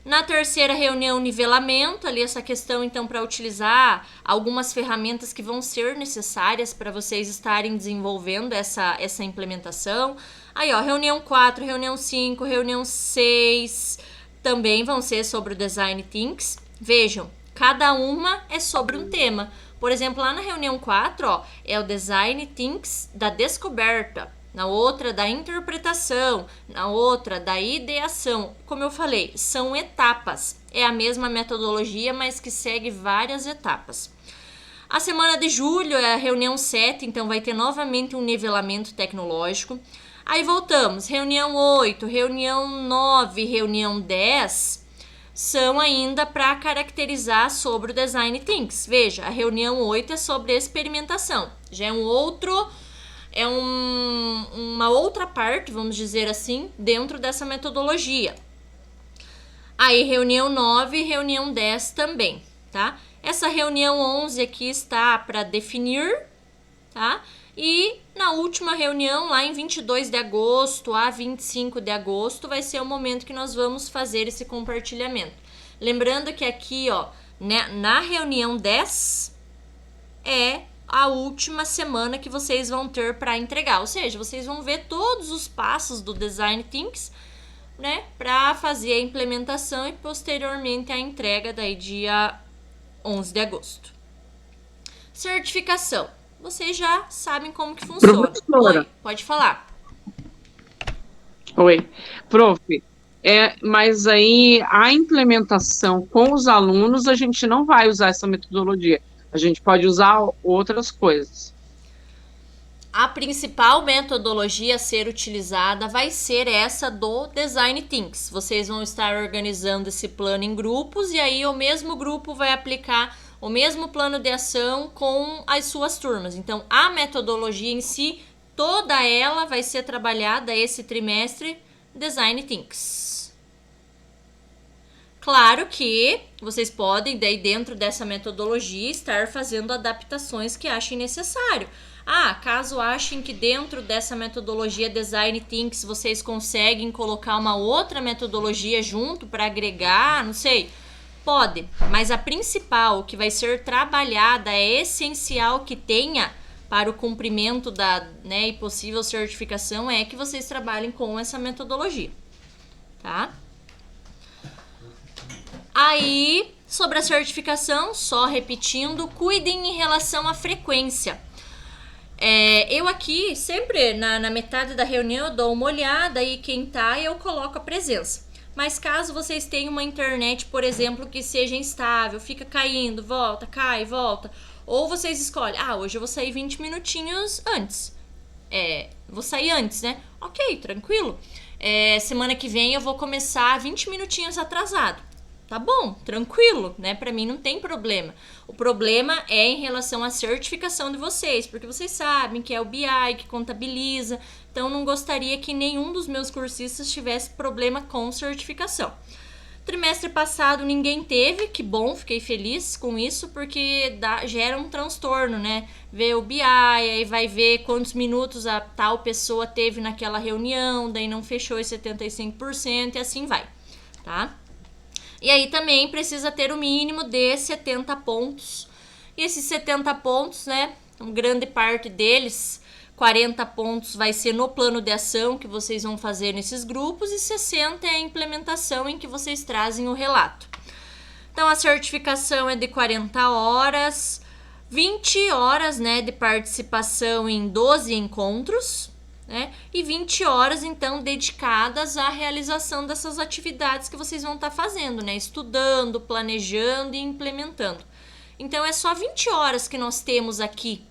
Na terceira reunião, nivelamento, ali essa questão, então, para utilizar algumas ferramentas que vão ser necessárias para vocês estarem desenvolvendo essa implementação. Aí, ó, reunião 4, reunião 5, reunião 6, também vão ser sobre o Design Thinks. Vejam, cada uma é sobre um tema. Por exemplo, lá na reunião 4, ó, é o Design Thinks da descoberta, na outra da interpretação, na outra da ideação. Como eu falei, são etapas. É a mesma metodologia, mas que segue várias etapas. A semana de julho é a reunião 7, então vai ter novamente um nivelamento tecnológico. Aí voltamos, reunião 8, reunião 9, reunião 10... são ainda para caracterizar sobre o Design Thinks. Veja, a reunião 8 é sobre experimentação. Já é uma outra parte, vamos dizer assim, dentro dessa metodologia. Aí, reunião 9 e reunião 10 também, tá? Essa reunião 11 aqui está para definir, tá? E na última reunião, lá em 22 de agosto a 25 de agosto, vai ser o momento que nós vamos fazer esse compartilhamento. Lembrando que aqui, ó, né, na reunião 10 é a última semana que vocês vão ter para entregar. Ou seja, vocês vão ver todos os passos do Design Thinks, né, para fazer a implementação e posteriormente a entrega daí dia 11 de agosto. Certificação. Vocês já sabem como que funciona. Professora. Oi, pode falar. Oi, prof. Mas aí a implementação com os alunos, a gente não vai usar essa metodologia. A gente pode usar outras coisas. A principal metodologia a ser utilizada vai ser essa do Design Thinks. Vocês vão estar organizando esse plano em grupos e aí o mesmo grupo vai aplicar o mesmo plano de ação com as suas turmas. Então, a metodologia em si, toda ela vai ser trabalhada esse trimestre Design Thinks. Claro que vocês podem, daí dentro dessa metodologia, estar fazendo adaptações que achem necessário. Caso achem que dentro dessa metodologia Design Thinks vocês conseguem colocar uma outra metodologia junto para agregar, não sei, pode, mas a principal que vai ser trabalhada é essencial que tenha para o cumprimento da, né, e possível certificação é que vocês trabalhem com essa metodologia, tá? Aí, sobre a certificação, só repetindo, cuidem em relação à frequência. Eu aqui, sempre na metade da reunião, eu dou uma olhada e quem tá, eu coloco a presença. Mas caso vocês tenham uma internet, por exemplo, que seja instável, fica caindo, volta, cai, volta, ou vocês escolhem, hoje eu vou sair 20 minutinhos antes. Vou sair antes, né? Ok, tranquilo. Semana que vem eu vou começar 20 minutinhos atrasado. Tá bom, tranquilo, né? Pra mim não tem problema. O problema é em relação à certificação de vocês, porque vocês sabem que é o BI que contabiliza, então não gostaria que nenhum dos meus cursistas tivesse problema com certificação. Trimestre passado ninguém teve, que bom, fiquei feliz com isso, porque gera um transtorno, né? Ver o BI, aí vai ver quantos minutos a tal pessoa teve naquela reunião, daí não fechou os 75% e assim vai, tá? E aí também precisa ter o mínimo de 70 pontos. E esses 70 pontos, né, uma grande parte deles, 40 pontos vai ser no plano de ação que vocês vão fazer nesses grupos e 60 é a implementação em que vocês trazem o relato. Então, a certificação é de 40 horas, 20 horas, né, de participação em 12 encontros, né, e 20 horas, então, dedicadas à realização dessas atividades que vocês vão estar fazendo, né, estudando, planejando e implementando. Então, é só 20 horas que nós temos aqui,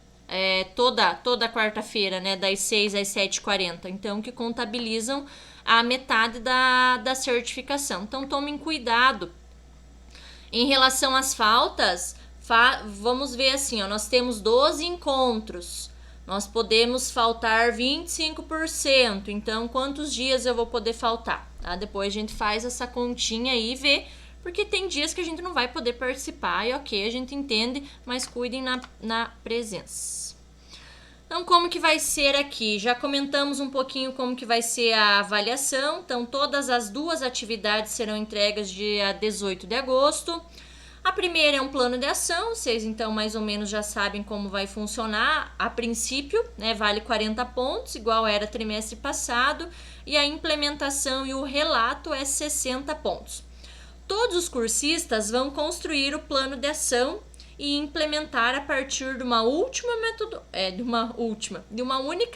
toda quarta-feira, né, das 6 às 7h40, então que contabilizam a metade da certificação. Então tomem cuidado. Em relação às faltas, vamos ver assim, ó, nós temos 12 encontros, nós podemos faltar 25%, então quantos dias eu vou poder faltar? Tá? Depois a gente faz essa continha aí e vê, porque tem dias que a gente não vai poder participar e ok, a gente entende, mas cuidem na presença. Então, como que vai ser aqui? Já comentamos um pouquinho como que vai ser a avaliação. Então, todas as 2 atividades serão entregas dia 18 de agosto. A primeira é um plano de ação, vocês então mais ou menos já sabem como vai funcionar. A princípio, né, vale 40 pontos, igual era trimestre passado. E a implementação e o relato é 60 pontos. Todos os cursistas vão construir o plano de ação e implementar a partir de uma única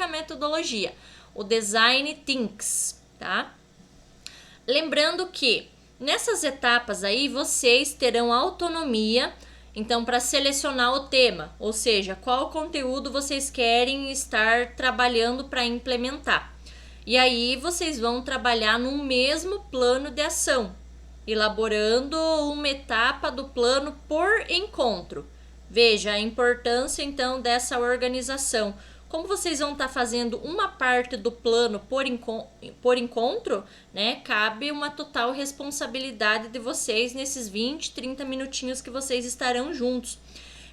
metodologia, o Design Thinks, tá? Lembrando que nessas etapas aí vocês terão autonomia, então, para selecionar o tema, ou seja, qual conteúdo vocês querem estar trabalhando para implementar. E aí vocês vão trabalhar num mesmo plano de ação, elaborando uma etapa do plano por encontro. Veja a importância, então, dessa organização. Como vocês vão estar fazendo uma parte do plano por encontro, né, cabe uma total responsabilidade de vocês nesses 20, 30 minutinhos que vocês estarão juntos.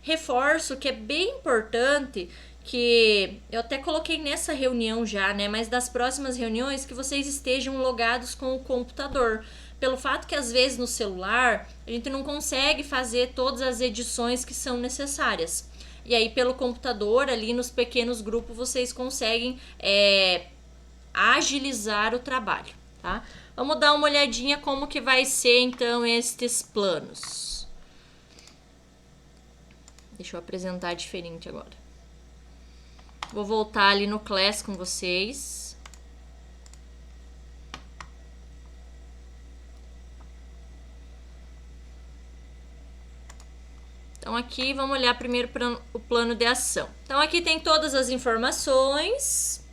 Reforço que é bem importante, que eu até coloquei nessa reunião já, né, mas das próximas reuniões que vocês estejam logados com o computador. Pelo fato que às vezes no celular a gente não consegue fazer todas as edições que são necessárias. E aí pelo computador, ali nos pequenos grupos, vocês conseguem agilizar o trabalho, tá? Vamos dar uma olhadinha como que vai ser então estes planos. Deixa eu apresentar diferente agora. Vou voltar ali no Class com vocês. Então, aqui vamos olhar primeiro para o plano de ação. Então, aqui tem todas as informações,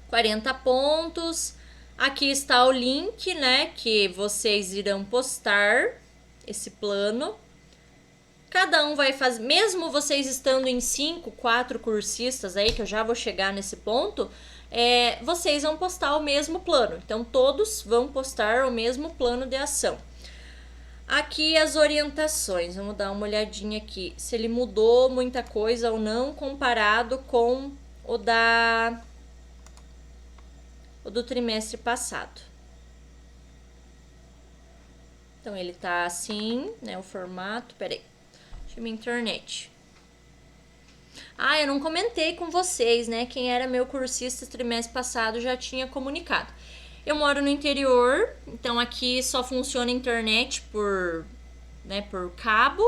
40 pontos. Aqui está o link, né, que vocês irão postar esse plano. Cada um vai fazer, mesmo vocês estando em 5, 4 cursistas aí, que eu já vou chegar nesse ponto, vocês vão postar o mesmo plano. Então, todos vão postar o mesmo plano de ação. Aqui as orientações, vamos dar uma olhadinha aqui, se ele mudou muita coisa ou não comparado com o do trimestre passado. Então, ele tá assim, né, o formato, peraí, deixa eu minha internet. Ah, eu não comentei com vocês, né, quem era meu cursista trimestre passado já tinha comunicado. Eu moro no interior, então aqui só funciona a internet por cabo,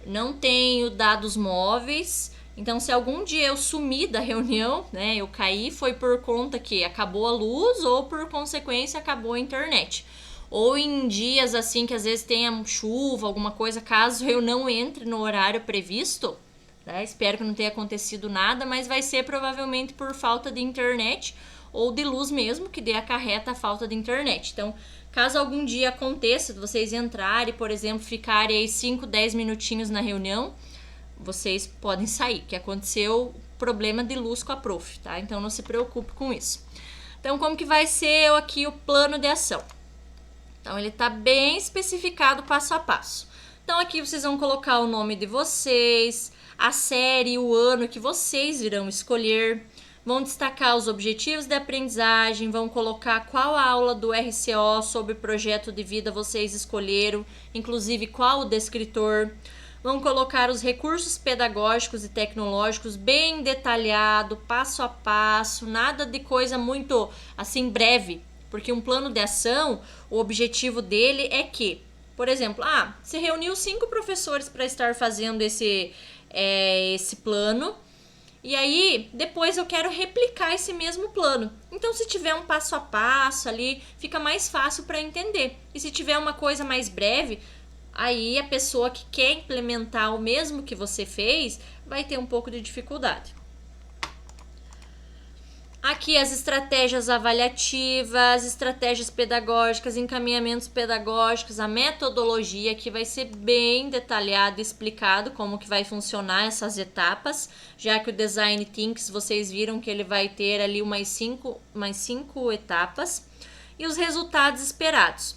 não tenho dados móveis. Então, se algum dia eu sumir da reunião, né, eu caí, foi por conta que acabou a luz ou por consequência acabou a internet. Ou em dias assim que às vezes tenha chuva, alguma coisa, caso eu não entre no horário previsto, né, espero que não tenha acontecido nada, mas vai ser provavelmente por falta de internet ou de luz mesmo, que acarreta a falta de internet. Então, caso algum dia aconteça, vocês entrarem, por exemplo, ficarem aí 5, 10 minutinhos na reunião, vocês podem sair, que aconteceu problema de luz com a prof, tá? Então, não se preocupe com isso. Então, como que vai ser aqui o plano de ação? Então, ele está bem especificado passo a passo. Então, aqui vocês vão colocar o nome de vocês, a série e o ano que vocês irão escolher. Vão destacar os objetivos de aprendizagem, vão colocar qual aula do RCO sobre projeto de vida vocês escolheram, inclusive qual o descritor. Vão colocar os recursos pedagógicos e tecnológicos bem detalhado, passo a passo, nada de coisa muito assim breve, porque um plano de ação, o objetivo dele é que, por exemplo, se reuniu 5 professores para estar fazendo esse plano, e aí depois eu quero replicar esse mesmo plano. Então, se tiver um passo a passo ali, fica mais fácil para entender. E se tiver uma coisa mais breve, aí a pessoa que quer implementar o mesmo que você fez vai ter um pouco de dificuldade. Aqui as estratégias avaliativas, estratégias pedagógicas, encaminhamentos pedagógicos, a metodologia, que vai ser bem detalhado e explicado como que vai funcionar essas etapas, já que o Design Thinks, vocês viram que ele vai ter ali mais cinco etapas, e os resultados esperados.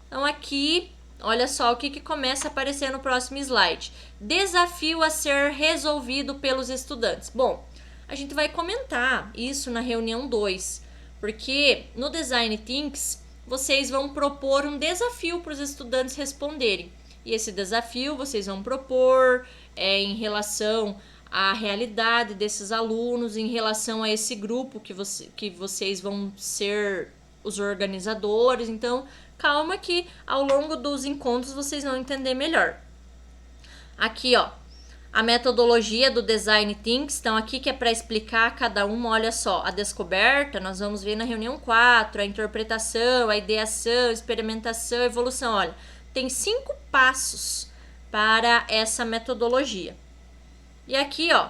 Então aqui, olha só o que começa a aparecer no próximo slide. Desafio a ser resolvido pelos estudantes. Bom, a gente vai comentar isso na reunião 2, porque no Design Thinks vocês vão propor um desafio para os estudantes responderem. E esse desafio vocês vão propor em relação à realidade desses alunos, em relação a esse grupo que vocês vão ser os organizadores. Então, calma que ao longo dos encontros vocês vão entender melhor. Aqui, ó, a metodologia do Design Thinks, então aqui que é para explicar cada uma, olha só, a descoberta, nós vamos ver na reunião 4, a interpretação, a ideação, experimentação, evolução, olha, tem 5 passos para essa metodologia. E aqui, ó,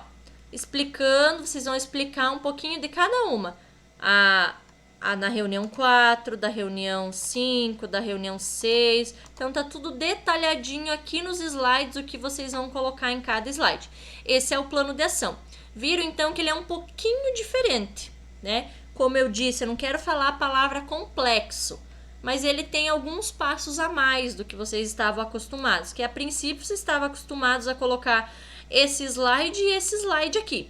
explicando, vocês vão explicar um pouquinho de cada uma, na reunião 4, da reunião 5, da reunião 6. Então, tá tudo detalhadinho aqui nos slides, o que vocês vão colocar em cada slide. Esse é o plano de ação. Viram, então, que ele é um pouquinho diferente, né? Como eu disse, eu não quero falar a palavra complexo, mas ele tem alguns passos a mais do que vocês estavam acostumados, que a princípio vocês estavam acostumados a colocar esse slide e esse slide aqui,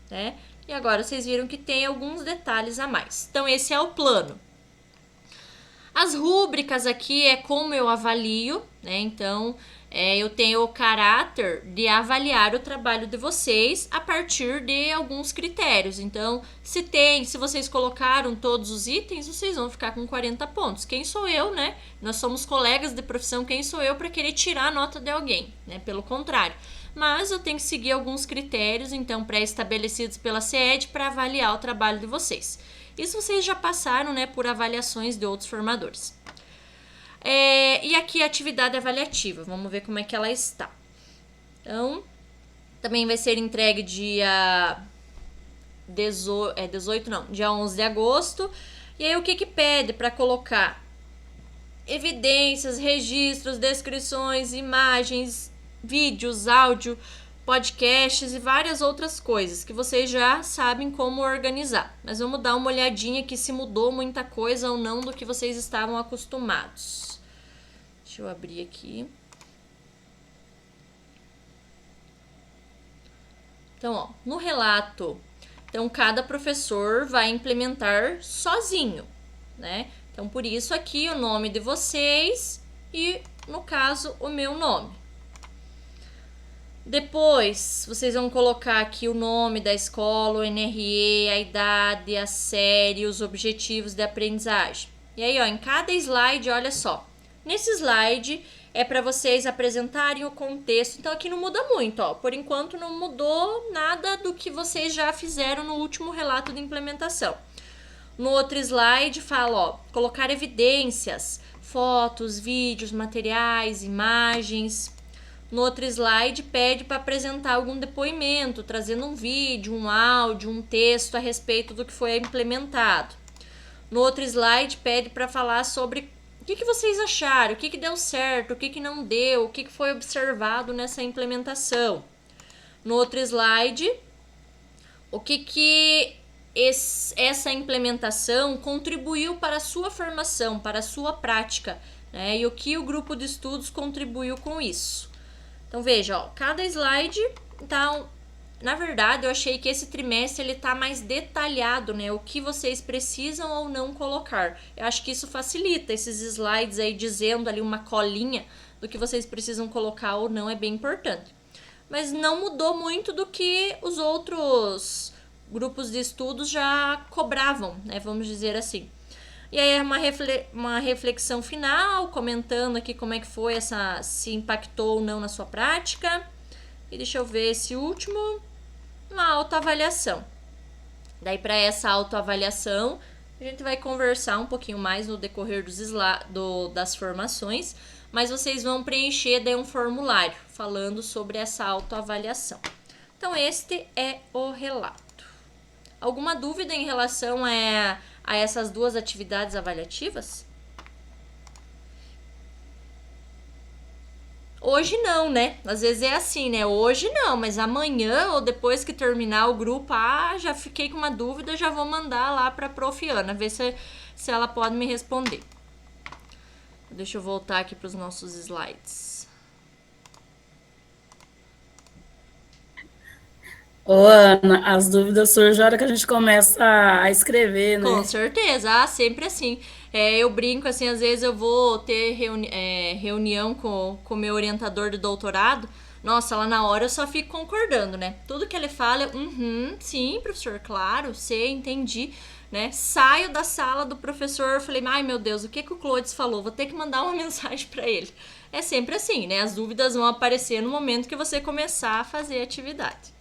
né? E agora vocês viram que tem alguns detalhes a mais. Então, esse é o plano. As rúbricas aqui é como eu avalio, né? Então, eu tenho o caráter de avaliar o trabalho de vocês a partir de alguns critérios. Então, se vocês colocaram todos os itens, vocês vão ficar com 40 pontos. Quem sou eu, né? Nós somos colegas de profissão, quem sou eu para querer tirar a nota de alguém, né? Pelo contrário. Mas eu tenho que seguir alguns critérios, então, pré-estabelecidos pela CED para avaliar o trabalho de vocês. Isso vocês já passaram, né, por avaliações de outros formadores. E aqui a atividade avaliativa, vamos ver como é que ela está. Então, também vai ser entregue dia 11 de agosto. E aí, o que pede para colocar? Evidências, registros, descrições, imagens, vídeos, áudio, podcasts e várias outras coisas que vocês já sabem como organizar. Mas vamos dar uma olhadinha aqui se mudou muita coisa ou não do que vocês estavam acostumados. Deixa eu abrir aqui. Então, ó, no relato, então cada professor vai implementar sozinho, né? Então, por isso aqui o nome de vocês e, no caso, o meu nome. Depois, vocês vão colocar aqui o nome da escola, o NRE, a idade, a série, os objetivos de aprendizagem. E aí, ó, em cada slide, olha só. Nesse slide é para vocês apresentarem o contexto. Então, aqui não muda muito, ó. Por enquanto, não mudou nada do que vocês já fizeram no último relato de implementação. No outro slide fala, ó, colocar evidências, fotos, vídeos, materiais, imagens. No outro slide pede para apresentar algum depoimento, trazendo um vídeo, um áudio, um texto a respeito do que foi implementado. No outro slide pede para falar sobre o que vocês acharam, o que deu certo, o que não deu, o que foi observado nessa implementação. No outro slide, o que essa implementação contribuiu para a sua formação, para a sua prática, né? E o que o grupo de estudos contribuiu com isso. Então veja, ó, cada slide, então, na verdade eu achei que esse trimestre ele tá mais detalhado, né? O que vocês precisam ou não colocar. Eu acho que isso facilita esses slides aí dizendo ali uma colinha do que vocês precisam colocar ou não é bem importante. Mas não mudou muito do que os outros grupos de estudos já cobravam, né? Vamos dizer assim. E aí uma reflexão final, comentando aqui como é que foi se impactou ou não na sua prática. E deixa eu ver esse último, uma autoavaliação. Daí para essa autoavaliação, a gente vai conversar um pouquinho mais no decorrer das formações, mas vocês vão preencher daí um formulário falando sobre essa autoavaliação. Então este é o relato. Alguma dúvida em relação a essas duas atividades avaliativas? Hoje não, né? Às vezes é assim, né? Hoje não, mas amanhã ou depois que terminar o grupo, já fiquei com uma dúvida, já vou mandar lá para a Prof. Ana, ver se ela pode me responder. Deixa eu voltar aqui para os nossos slides. Ô, Ana, as dúvidas surgem na hora que a gente começa a escrever, né? Com certeza, sempre assim. Eu brinco assim, às vezes eu vou ter reunião com o meu orientador de doutorado. Nossa, lá na hora eu só fico concordando, né? Tudo que ele fala, sim, professor, claro, sei, entendi, né? Saio da sala do professor, falei, ai meu Deus, o que o Clodes falou? Vou ter que mandar uma mensagem para ele. É sempre assim, né? As dúvidas vão aparecer no momento que você começar a fazer a atividade.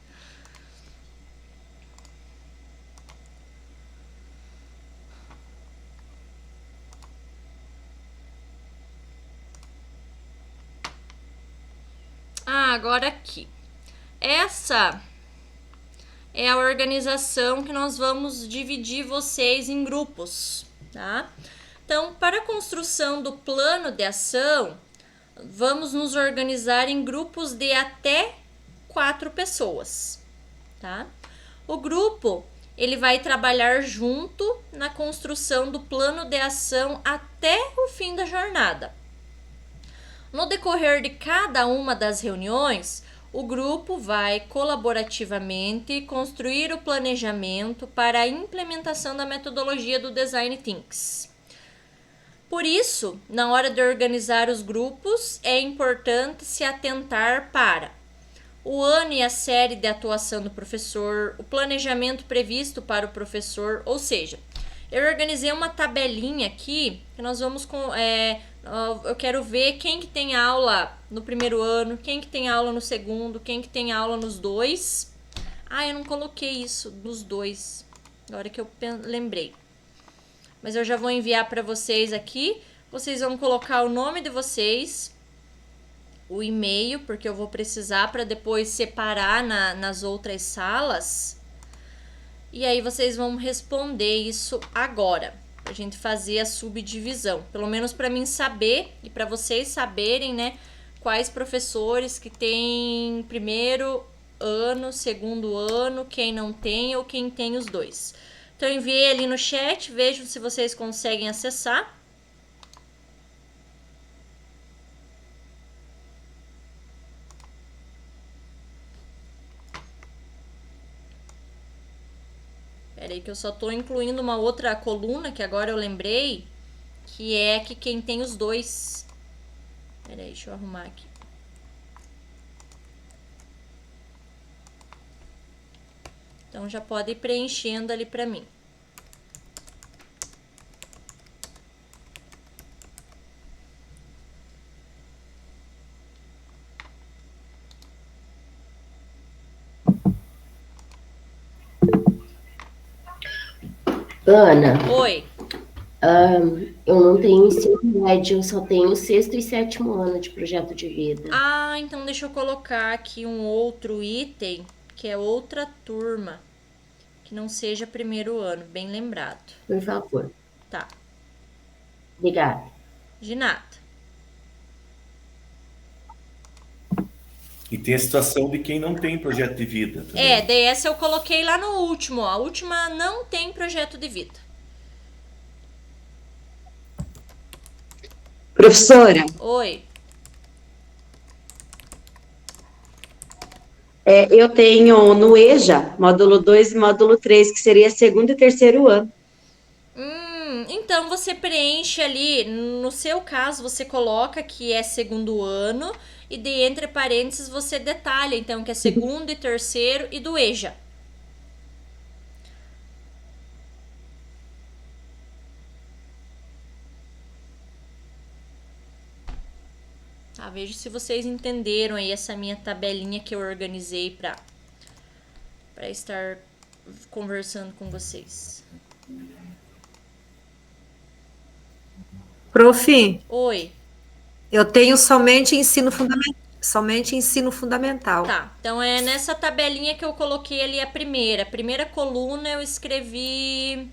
Agora aqui. Essa é a organização que nós vamos dividir vocês em grupos, tá? Então, para a construção do plano de ação, vamos nos organizar em grupos de até 4 pessoas, tá? O grupo, ele vai trabalhar junto na construção do plano de ação até o fim da jornada. No decorrer de cada uma das reuniões, o grupo vai colaborativamente construir o planejamento para a implementação da metodologia do Design Thinks. Por isso, na hora de organizar os grupos, é importante se atentar para o ano e a série de atuação do professor, o planejamento previsto para o professor, ou seja, eu organizei uma tabelinha aqui que nós vamos eu quero ver quem que tem aula no primeiro ano, quem que tem aula no segundo, quem que tem aula nos dois. Eu não coloquei isso nos dois, agora que eu lembrei. Mas eu já vou enviar para vocês aqui. Vocês vão colocar o nome de vocês, o e-mail, porque eu vou precisar para depois separar nas outras salas. E aí vocês vão responder isso agora, pra gente fazer a subdivisão. Pelo menos para mim saber e para vocês saberem, né, quais professores que têm primeiro ano, segundo ano, quem não tem ou quem tem os dois. Então eu enviei ali no chat, vejam se vocês conseguem acessar. Peraí que eu só tô incluindo uma outra coluna que agora eu lembrei, que é que quem tem os dois. Peraí, deixa eu arrumar aqui. Então já pode ir preenchendo ali pra mim. Ana, Oi. eu não tenho ensino médio, eu só tenho o 6º e 7º ano de projeto de vida. Então deixa eu colocar aqui um outro item, que é outra turma, que não seja primeiro ano, bem lembrado. Por favor. Tá. Obrigada. De nada. E tem a situação de quem não tem projeto de vida também. É, daí essa eu coloquei lá no último, ó. A última não tem projeto de vida. Professora, Oi. eu tenho no EJA, módulo 2 e módulo 3, que seria segundo e terceiro ano. Então você preenche ali, no seu caso, você coloca que é segundo ano e de entre parênteses você detalha, então, que é segundo e terceiro e do EJA. Tá, vejo se vocês entenderam aí essa minha tabelinha que eu organizei para estar conversando com vocês. Prof, Oi. eu tenho somente ensino fundamental. Tá, então é nessa tabelinha que eu coloquei ali a primeira. A primeira coluna eu escrevi.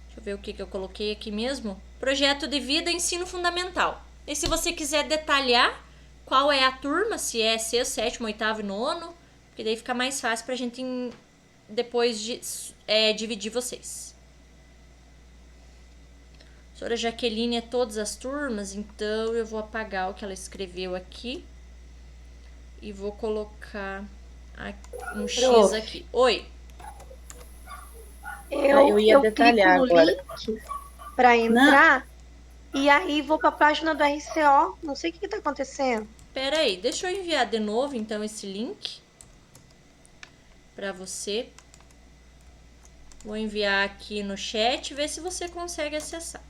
Deixa eu ver o que eu coloquei aqui mesmo. Projeto de vida, ensino fundamental. E se você quiser detalhar qual é a turma, se é sexto, sétimo, oitavo e nono, porque daí fica mais fácil pra gente depois dividir vocês. A professora Jaqueline é todas as turmas, então eu vou apagar o que ela escreveu aqui e vou colocar um X aqui. Oi. Eu ia clico detalhar no agora. link para entrar e aí vou para a página do RCO. Não sei o que está acontecendo. Pera aí, deixa eu enviar de novo então esse link para você. Vou enviar aqui no chat, ver se você consegue acessar.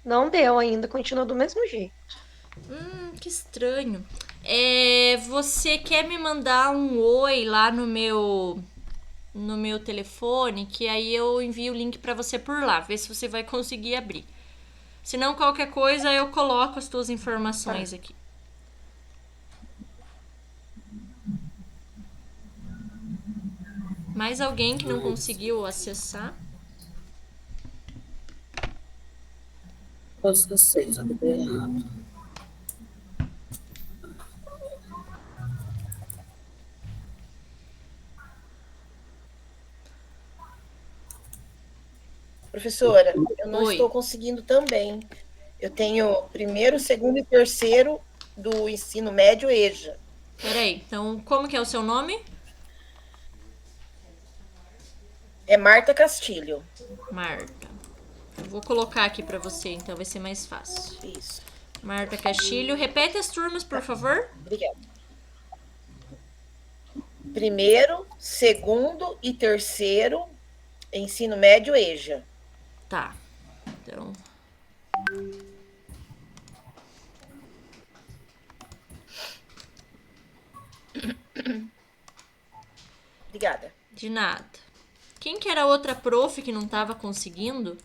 Não deu ainda, continua do mesmo jeito. Que estranho. Você quer me mandar um oi lá no meu telefone, que aí eu envio o link para você por lá, ver se você vai conseguir abrir. Se não, qualquer coisa eu coloco as tuas informações aqui. Mais alguém que não conseguiu acessar? Posso ser, só que deu errado. Professora, eu não Oi. estou conseguindo também. Eu tenho primeiro, segundo e terceiro do ensino médio EJA. Peraí, então como que é o seu nome? É Marta Castilho. Marta. Eu vou colocar aqui para você, então vai ser mais fácil. Isso. Marta Castilho. Repete as turmas, por favor. Obrigada. Primeiro, segundo e terceiro, ensino médio EJA. Tá. Então. Obrigada. De nada. Quem que era a outra prof que não tava conseguindo?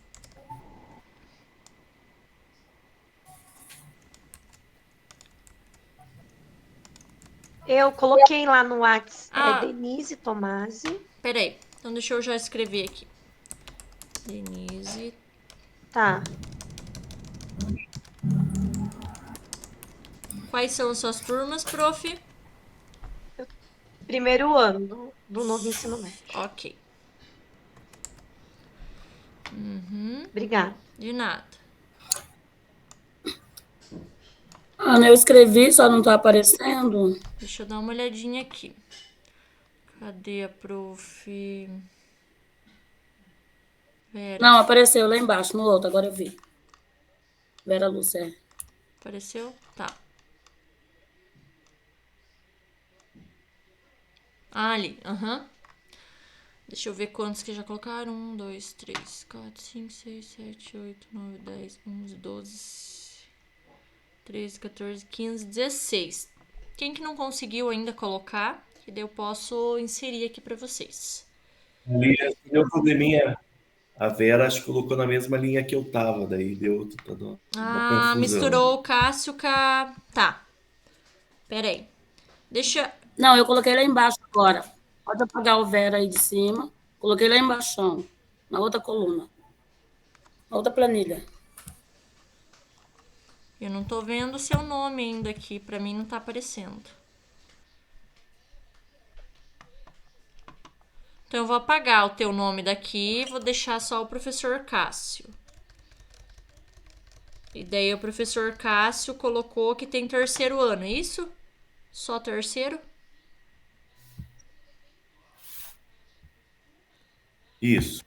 Eu coloquei lá no WhatsApp, Ah. Denise Tomasi. Peraí, então deixa eu já escrever aqui. Denise. Tá. Quais são as suas turmas, prof? Primeiro ano do novo ensino médio. Ok. Obrigada. De nada. Ana, eu escrevi, só não tá aparecendo. Deixa eu dar uma olhadinha aqui. Cadê a prof? Vera. Não, apareceu lá embaixo, no outro, agora eu vi. Vera Lúcia. Apareceu? Tá. Ah, ali. Aham. Deixa eu ver quantos que já colocaram. 1, 2, 3, 4, 5, 6, 7, 8, 9, 10, 11, 12, 13, 14, 15, 16. Quem que não conseguiu ainda colocar, que daí eu posso inserir aqui para vocês. Ali, deu probleminha. A Vera acho que colocou na mesma linha que eu tava, daí deu toda uma Ah, confusão. misturou o Cássio com a... Tá. Pera aí. Deixa... Não, eu coloquei lá embaixo agora. Pode apagar o Vera aí de cima. Coloquei lá embaixo, na outra coluna. Na outra planilha. Eu não tô vendo o seu nome ainda aqui. Pra mim não tá aparecendo. Então eu vou apagar o teu nome daqui e vou deixar só o professor Cássio. E daí o professor Cássio colocou que tem terceiro ano, é isso? Só terceiro? Isso.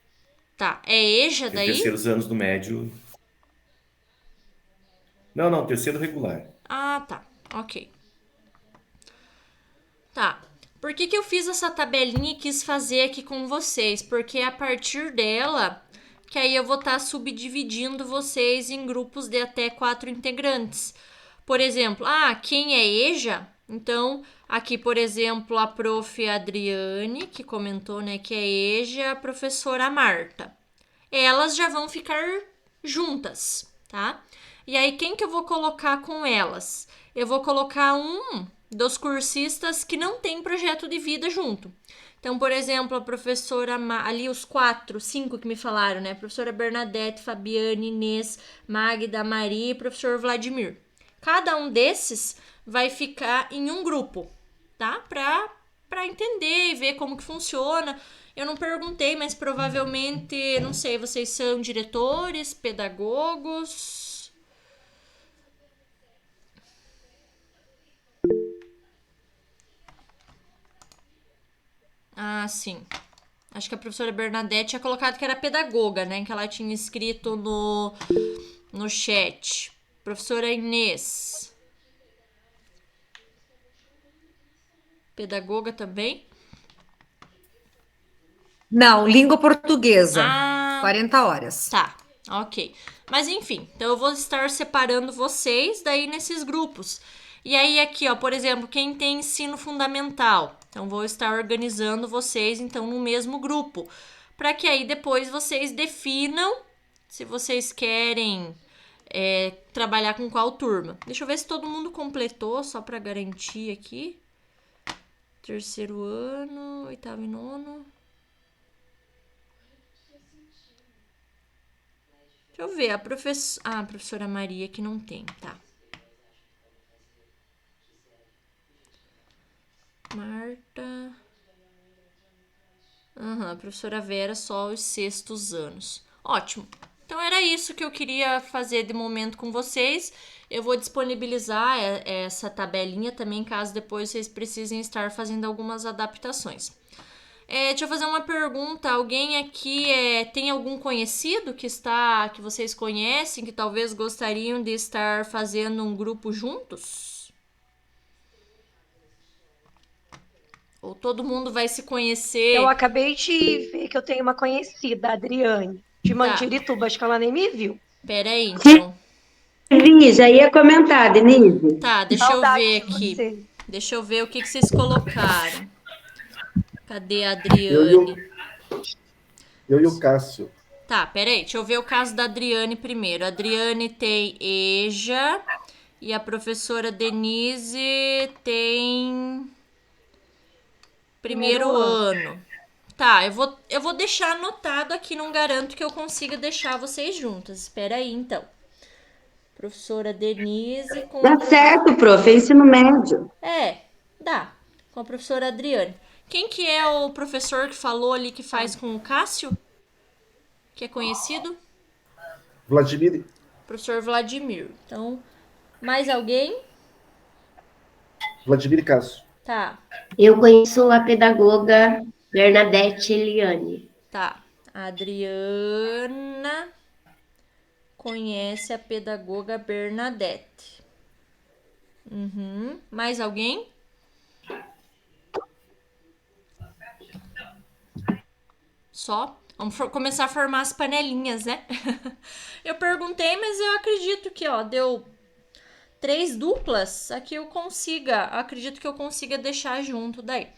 Tá. É EJA Tem daí? terceiros anos do médio. Não, terceiro regular. Ah, tá. Ok. Tá. Por que eu fiz essa tabelinha e quis fazer aqui com vocês? Porque é a partir dela que aí eu vou estar subdividindo vocês em grupos de até 4 integrantes. Por exemplo, quem é EJA? Então, aqui, por exemplo, a prof. Adriane, que comentou, né, que é EJA, a professora Marta. Elas já vão ficar juntas, tá? E aí, quem que eu vou colocar com elas? Eu vou colocar um dos cursistas que não tem projeto de vida junto. Então, por exemplo, a professora... ali os 5 que me falaram, né? Professora Bernadette, Fabiane, Inês, Magda, Maria e professor Vladimir. Cada um desses vai ficar em um grupo, tá? Pra entender e ver como que funciona. Eu não perguntei, mas provavelmente, não sei, vocês são diretores, pedagogos... Ah, sim. Acho que a professora Bernadette tinha colocado que era pedagoga, né? Que ela tinha escrito no chat. Professora Inês. Pedagoga também? Não, língua portuguesa. Ah, 40 horas. tá. Ok. Mas enfim, então eu vou estar separando vocês daí nesses grupos. E aí aqui, ó, por exemplo, quem tem ensino fundamental. Então vou estar organizando vocês então no mesmo grupo, para que aí depois vocês definam se vocês querem trabalhar com qual turma. Deixa eu ver se todo mundo completou, só para garantir aqui. Terceiro ano, oitavo e nono. Deixa eu ver, a professora Maria que não tem, tá. Marta. A professora Vera, só os 6º anos. Ótimo. Então era isso que eu queria fazer de momento com vocês. Eu vou disponibilizar essa tabelinha também, caso depois vocês precisem estar fazendo algumas adaptações. Deixa eu fazer uma pergunta. Alguém aqui tem algum conhecido que vocês conhecem, que talvez gostariam de estar fazendo um grupo juntos? Ou todo mundo vai se conhecer? Eu acabei de ver que eu tenho uma conhecida, a Adriane, de Mandirituba. Acho que ela nem me viu. Pera aí, então. Vi, já ia comentar, Denise. Tá, deixa eu ver aqui. Deixa eu ver o que vocês colocaram. Cadê a Adriane? Eu e o Cássio. Tá, peraí, deixa eu ver o caso da Adriane primeiro. A Adriane tem EJA e a professora Denise tem primeiro ano. Tá, eu vou deixar anotado aqui, não garanto que eu consiga deixar vocês juntas. Espera aí, então. Professora Denise com... Dá certo, prof, é ensino médio. Dá. Com a professora Adriane. Quem que é o professor que falou ali que faz com o Cássio? Que é conhecido? Vladimir. Professor Vladimir. Então, mais alguém? Vladimir e Cássio. Tá. Eu conheço a pedagoga Bernadette Eliane. Tá. A Adriana conhece a pedagoga Bernadette. Mais alguém? só. Vamos começar a formar as panelinhas, né? Eu perguntei, mas eu acredito que, ó, deu 3 duplas. Aqui eu acredito que eu consiga deixar junto daí.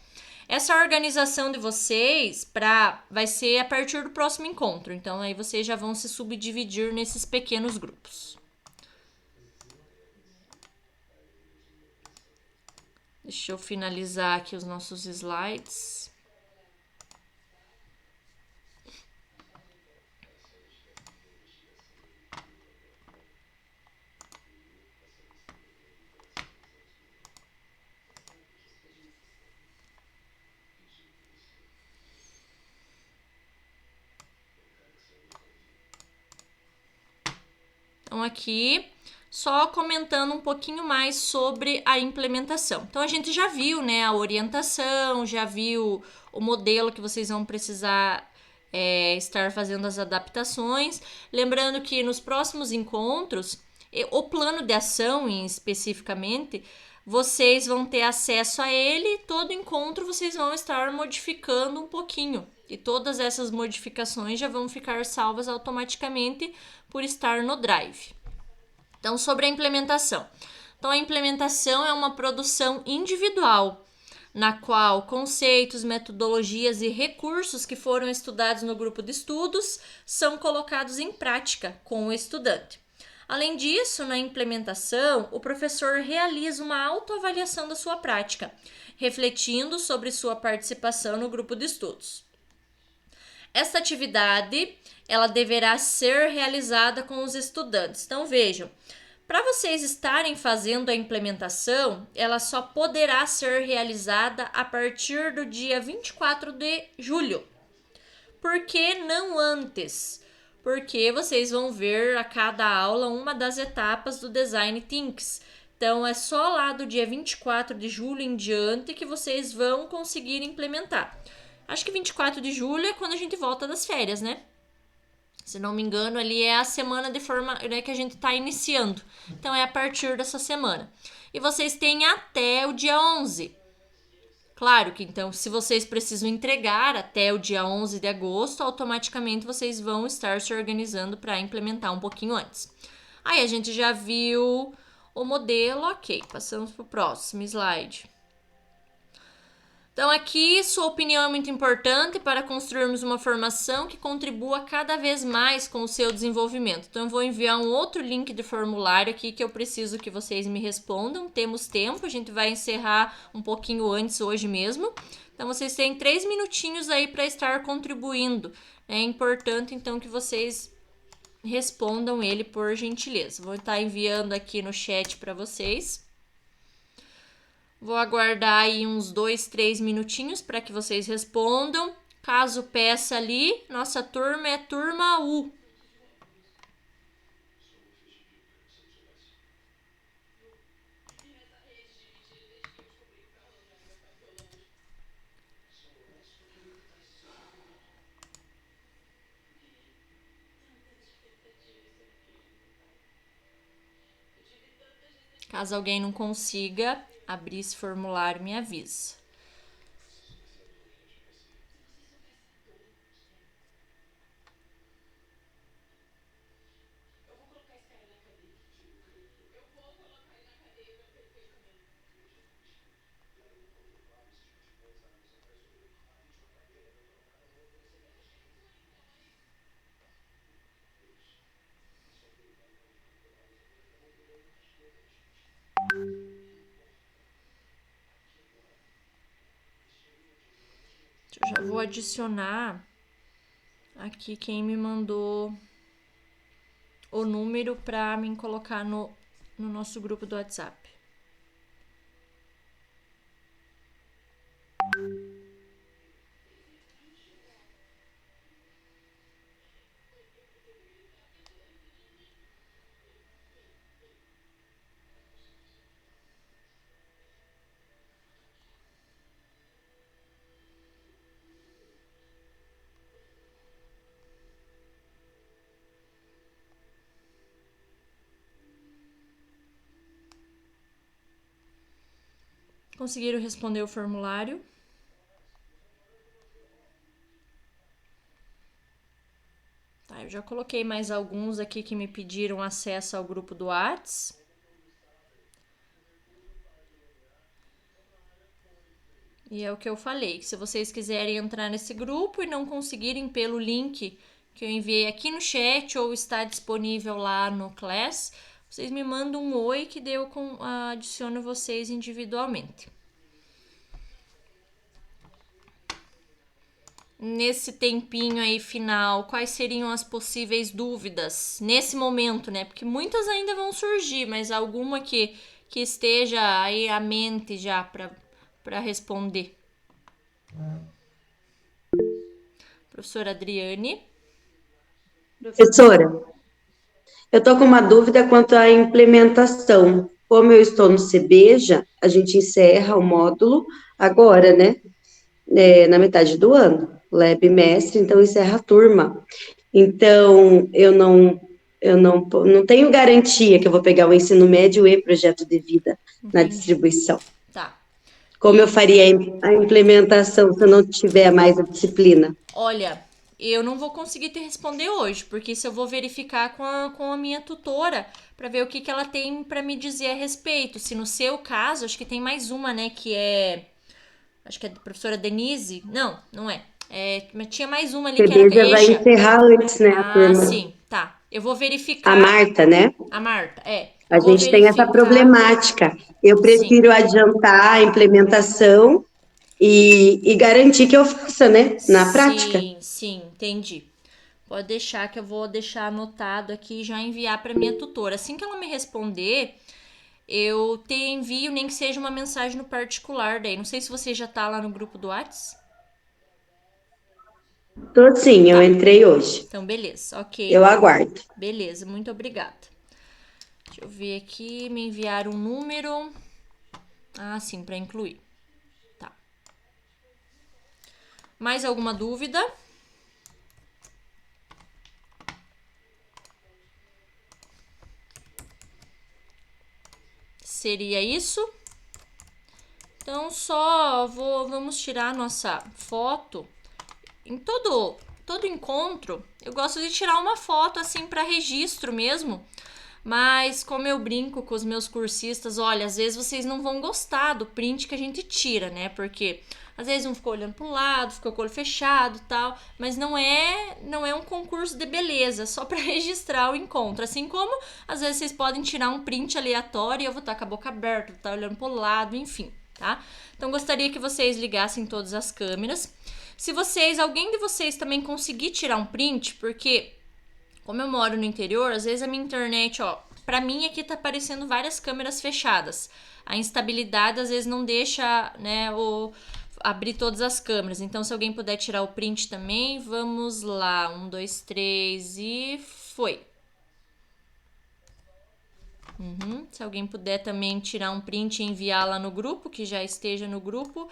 Essa organização de vocês vai ser a partir do próximo encontro. Então, aí vocês já vão se subdividir nesses pequenos grupos. Deixa eu finalizar aqui os nossos slides. Então, aqui, só comentando um pouquinho mais sobre a implementação. Então, a gente já viu, né, a orientação, já viu o modelo que vocês vão precisar estar fazendo as adaptações. Lembrando que nos próximos encontros, o plano de ação, especificamente, vocês vão ter acesso a ele. Todo encontro vocês vão estar modificando um pouquinho. E todas essas modificações já vão ficar salvas automaticamente por estar no Drive. Então, sobre a implementação. Então, a implementação é uma produção individual, na qual conceitos, metodologias e recursos que foram estudados no grupo de estudos são colocados em prática com o estudante. Além disso, na implementação, o professor realiza uma autoavaliação da sua prática, refletindo sobre sua participação no grupo de estudos. Esta atividade, ela deverá ser realizada com os estudantes. Então, vejam, para vocês estarem fazendo a implementação, ela só poderá ser realizada a partir do dia 24 de julho. Por que não antes? Porque vocês vão ver a cada aula uma das etapas do Design Thinks. Então, é só lá do dia 24 de julho em diante que vocês vão conseguir implementar. Acho que 24 de julho é quando a gente volta das férias, né? Se não me engano, ali é a semana de forma, né, que a gente está iniciando. Então, é a partir dessa semana. E vocês têm até o dia 11. Claro que, então, se vocês precisam entregar até o dia 11 de agosto, automaticamente vocês vão estar se organizando para implementar um pouquinho antes. Aí, a gente já viu o modelo, ok. Passamos para o próximo slide. Então, aqui, sua opinião é muito importante para construirmos uma formação que contribua cada vez mais com o seu desenvolvimento. Então, eu vou enviar um outro link de formulário aqui que eu preciso que vocês me respondam. Temos tempo, a gente vai encerrar um pouquinho antes hoje mesmo. Então, vocês têm 3 minutinhos aí para estar contribuindo. É importante, então, que vocês respondam ele por gentileza. Vou estar enviando aqui no chat para vocês. Vou aguardar aí uns 2, 3 minutinhos para que vocês respondam. Caso peça ali, nossa turma é turma U. Caso alguém não consiga abrir esse formulário, me avisa. Eu já vou adicionar aqui quem me mandou o número para me colocar no nosso grupo do WhatsApp. Conseguiram responder o formulário? Eu já coloquei mais alguns aqui que me pediram acesso ao grupo do Whats. E é o que eu falei, que se vocês quiserem entrar nesse grupo e não conseguirem pelo link que eu enviei aqui no chat ou está disponível lá no Class, vocês me mandam um oi que daí eu adiciono vocês individualmente. Nesse tempinho aí final, quais seriam as possíveis dúvidas nesse momento, né? Porque muitas ainda vão surgir, mas alguma que esteja aí à mente já para responder. Professora Adriane. Professora, eu estou com uma dúvida quanto à implementação. Como eu estou no CBJA, a gente encerra o módulo agora, né? Na metade do ano, Lab Mestre, então encerra a turma. Então, eu não tenho garantia que eu vou pegar o ensino médio e projeto de vida na distribuição. Tá. Como eu faria a implementação se eu não tiver mais a disciplina? Olha, eu não vou conseguir te responder hoje, porque isso eu vou verificar com a minha tutora para ver o que ela tem para me dizer a respeito. Se no seu caso, acho que tem mais uma, né, que é... Acho que é a professora Denise. Não é. Mas tinha mais uma ali que era CBJA vai encerrar antes, né, a turma. sim, tá. Eu vou verificar. A Marta, né? A Marta, A gente tem essa problemática. Eu prefiro adiantar a implementação e garantir que eu faça, né, na prática. Sim, entendi. Pode deixar que eu vou deixar anotado aqui e já enviar para minha tutora. Assim que ela me responder, eu te envio, nem que seja uma mensagem no particular daí. Não sei se você já tá lá no grupo do Whats. Tô sim, eu entrei hoje. Então, beleza, ok. Eu aguardo. Beleza, muito obrigada. Deixa eu ver aqui, me enviaram um número. Ah, sim, para incluir. Tá. Mais alguma dúvida? Seria isso? Então, vamos tirar a nossa foto. Em todo encontro, eu gosto de tirar uma foto assim para registro mesmo. Mas como eu brinco com os meus cursistas, olha, às vezes vocês não vão gostar do print que a gente tira, né? Porque às vezes um ficou olhando para um lado, ficou com o olho fechado, tal, mas não é um concurso de beleza, só para registrar o encontro. Assim como às vezes vocês podem tirar um print aleatório e eu vou estar com a boca aberta, vou estar olhando para o lado, enfim, tá? Então gostaria que vocês ligassem todas as câmeras. Se alguém de vocês também conseguir tirar um print, porque como eu moro no interior, às vezes a minha internet, pra mim aqui tá aparecendo várias câmeras fechadas. A instabilidade às vezes não deixa, né, abrir todas as câmeras. Então, se alguém puder tirar o print também, vamos lá. 1, 2, 3 e foi. Se alguém puder também tirar um print e enviar lá no grupo, que já esteja no grupo.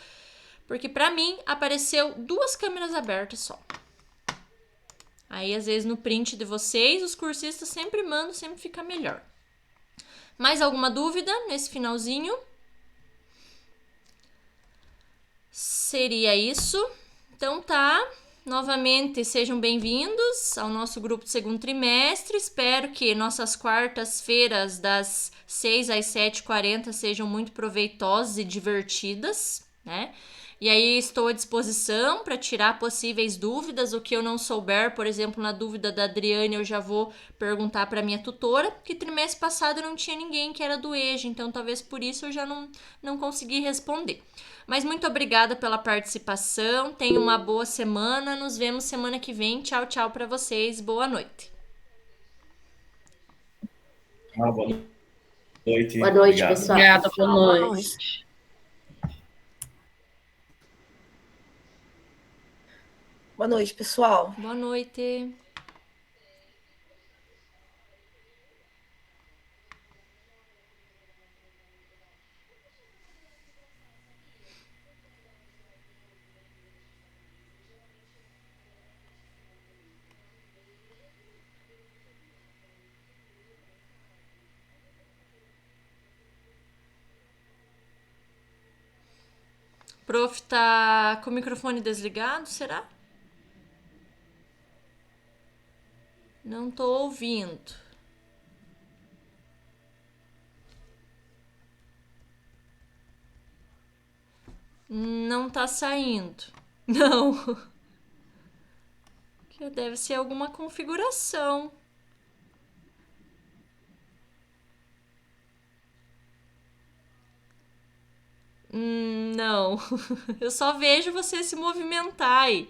Porque pra mim apareceu 2 câmeras abertas só. Aí, às vezes, no print de vocês, os cursistas sempre mandam, sempre fica melhor. Mais alguma dúvida nesse finalzinho? Seria isso. Então tá. Novamente, sejam bem-vindos ao nosso grupo de segundo trimestre. Espero que nossas quartas-feiras, das 6 às 7h40, sejam muito proveitosas e divertidas, né? E aí estou à disposição para tirar possíveis dúvidas. O que eu não souber, por exemplo, na dúvida da Adriane, eu já vou perguntar para minha tutora, porque trimestre passado não tinha ninguém que era do EJA, então talvez por isso eu já não consegui responder. Mas muito obrigada pela participação, tenha uma boa semana, nos vemos semana que vem. Tchau, tchau para vocês, boa noite. Boa noite. Boa noite, pessoal. Obrigada, boa noite. Boa noite, pessoal. Boa noite. Prof, tá com o microfone desligado, será? Não tô ouvindo. Não tá saindo. Não. Que deve ser alguma configuração. Não. Eu só vejo você se movimentar aí.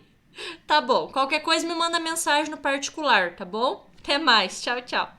Tá bom. Qualquer coisa me manda mensagem no particular, tá bom? Até mais. Tchau, tchau.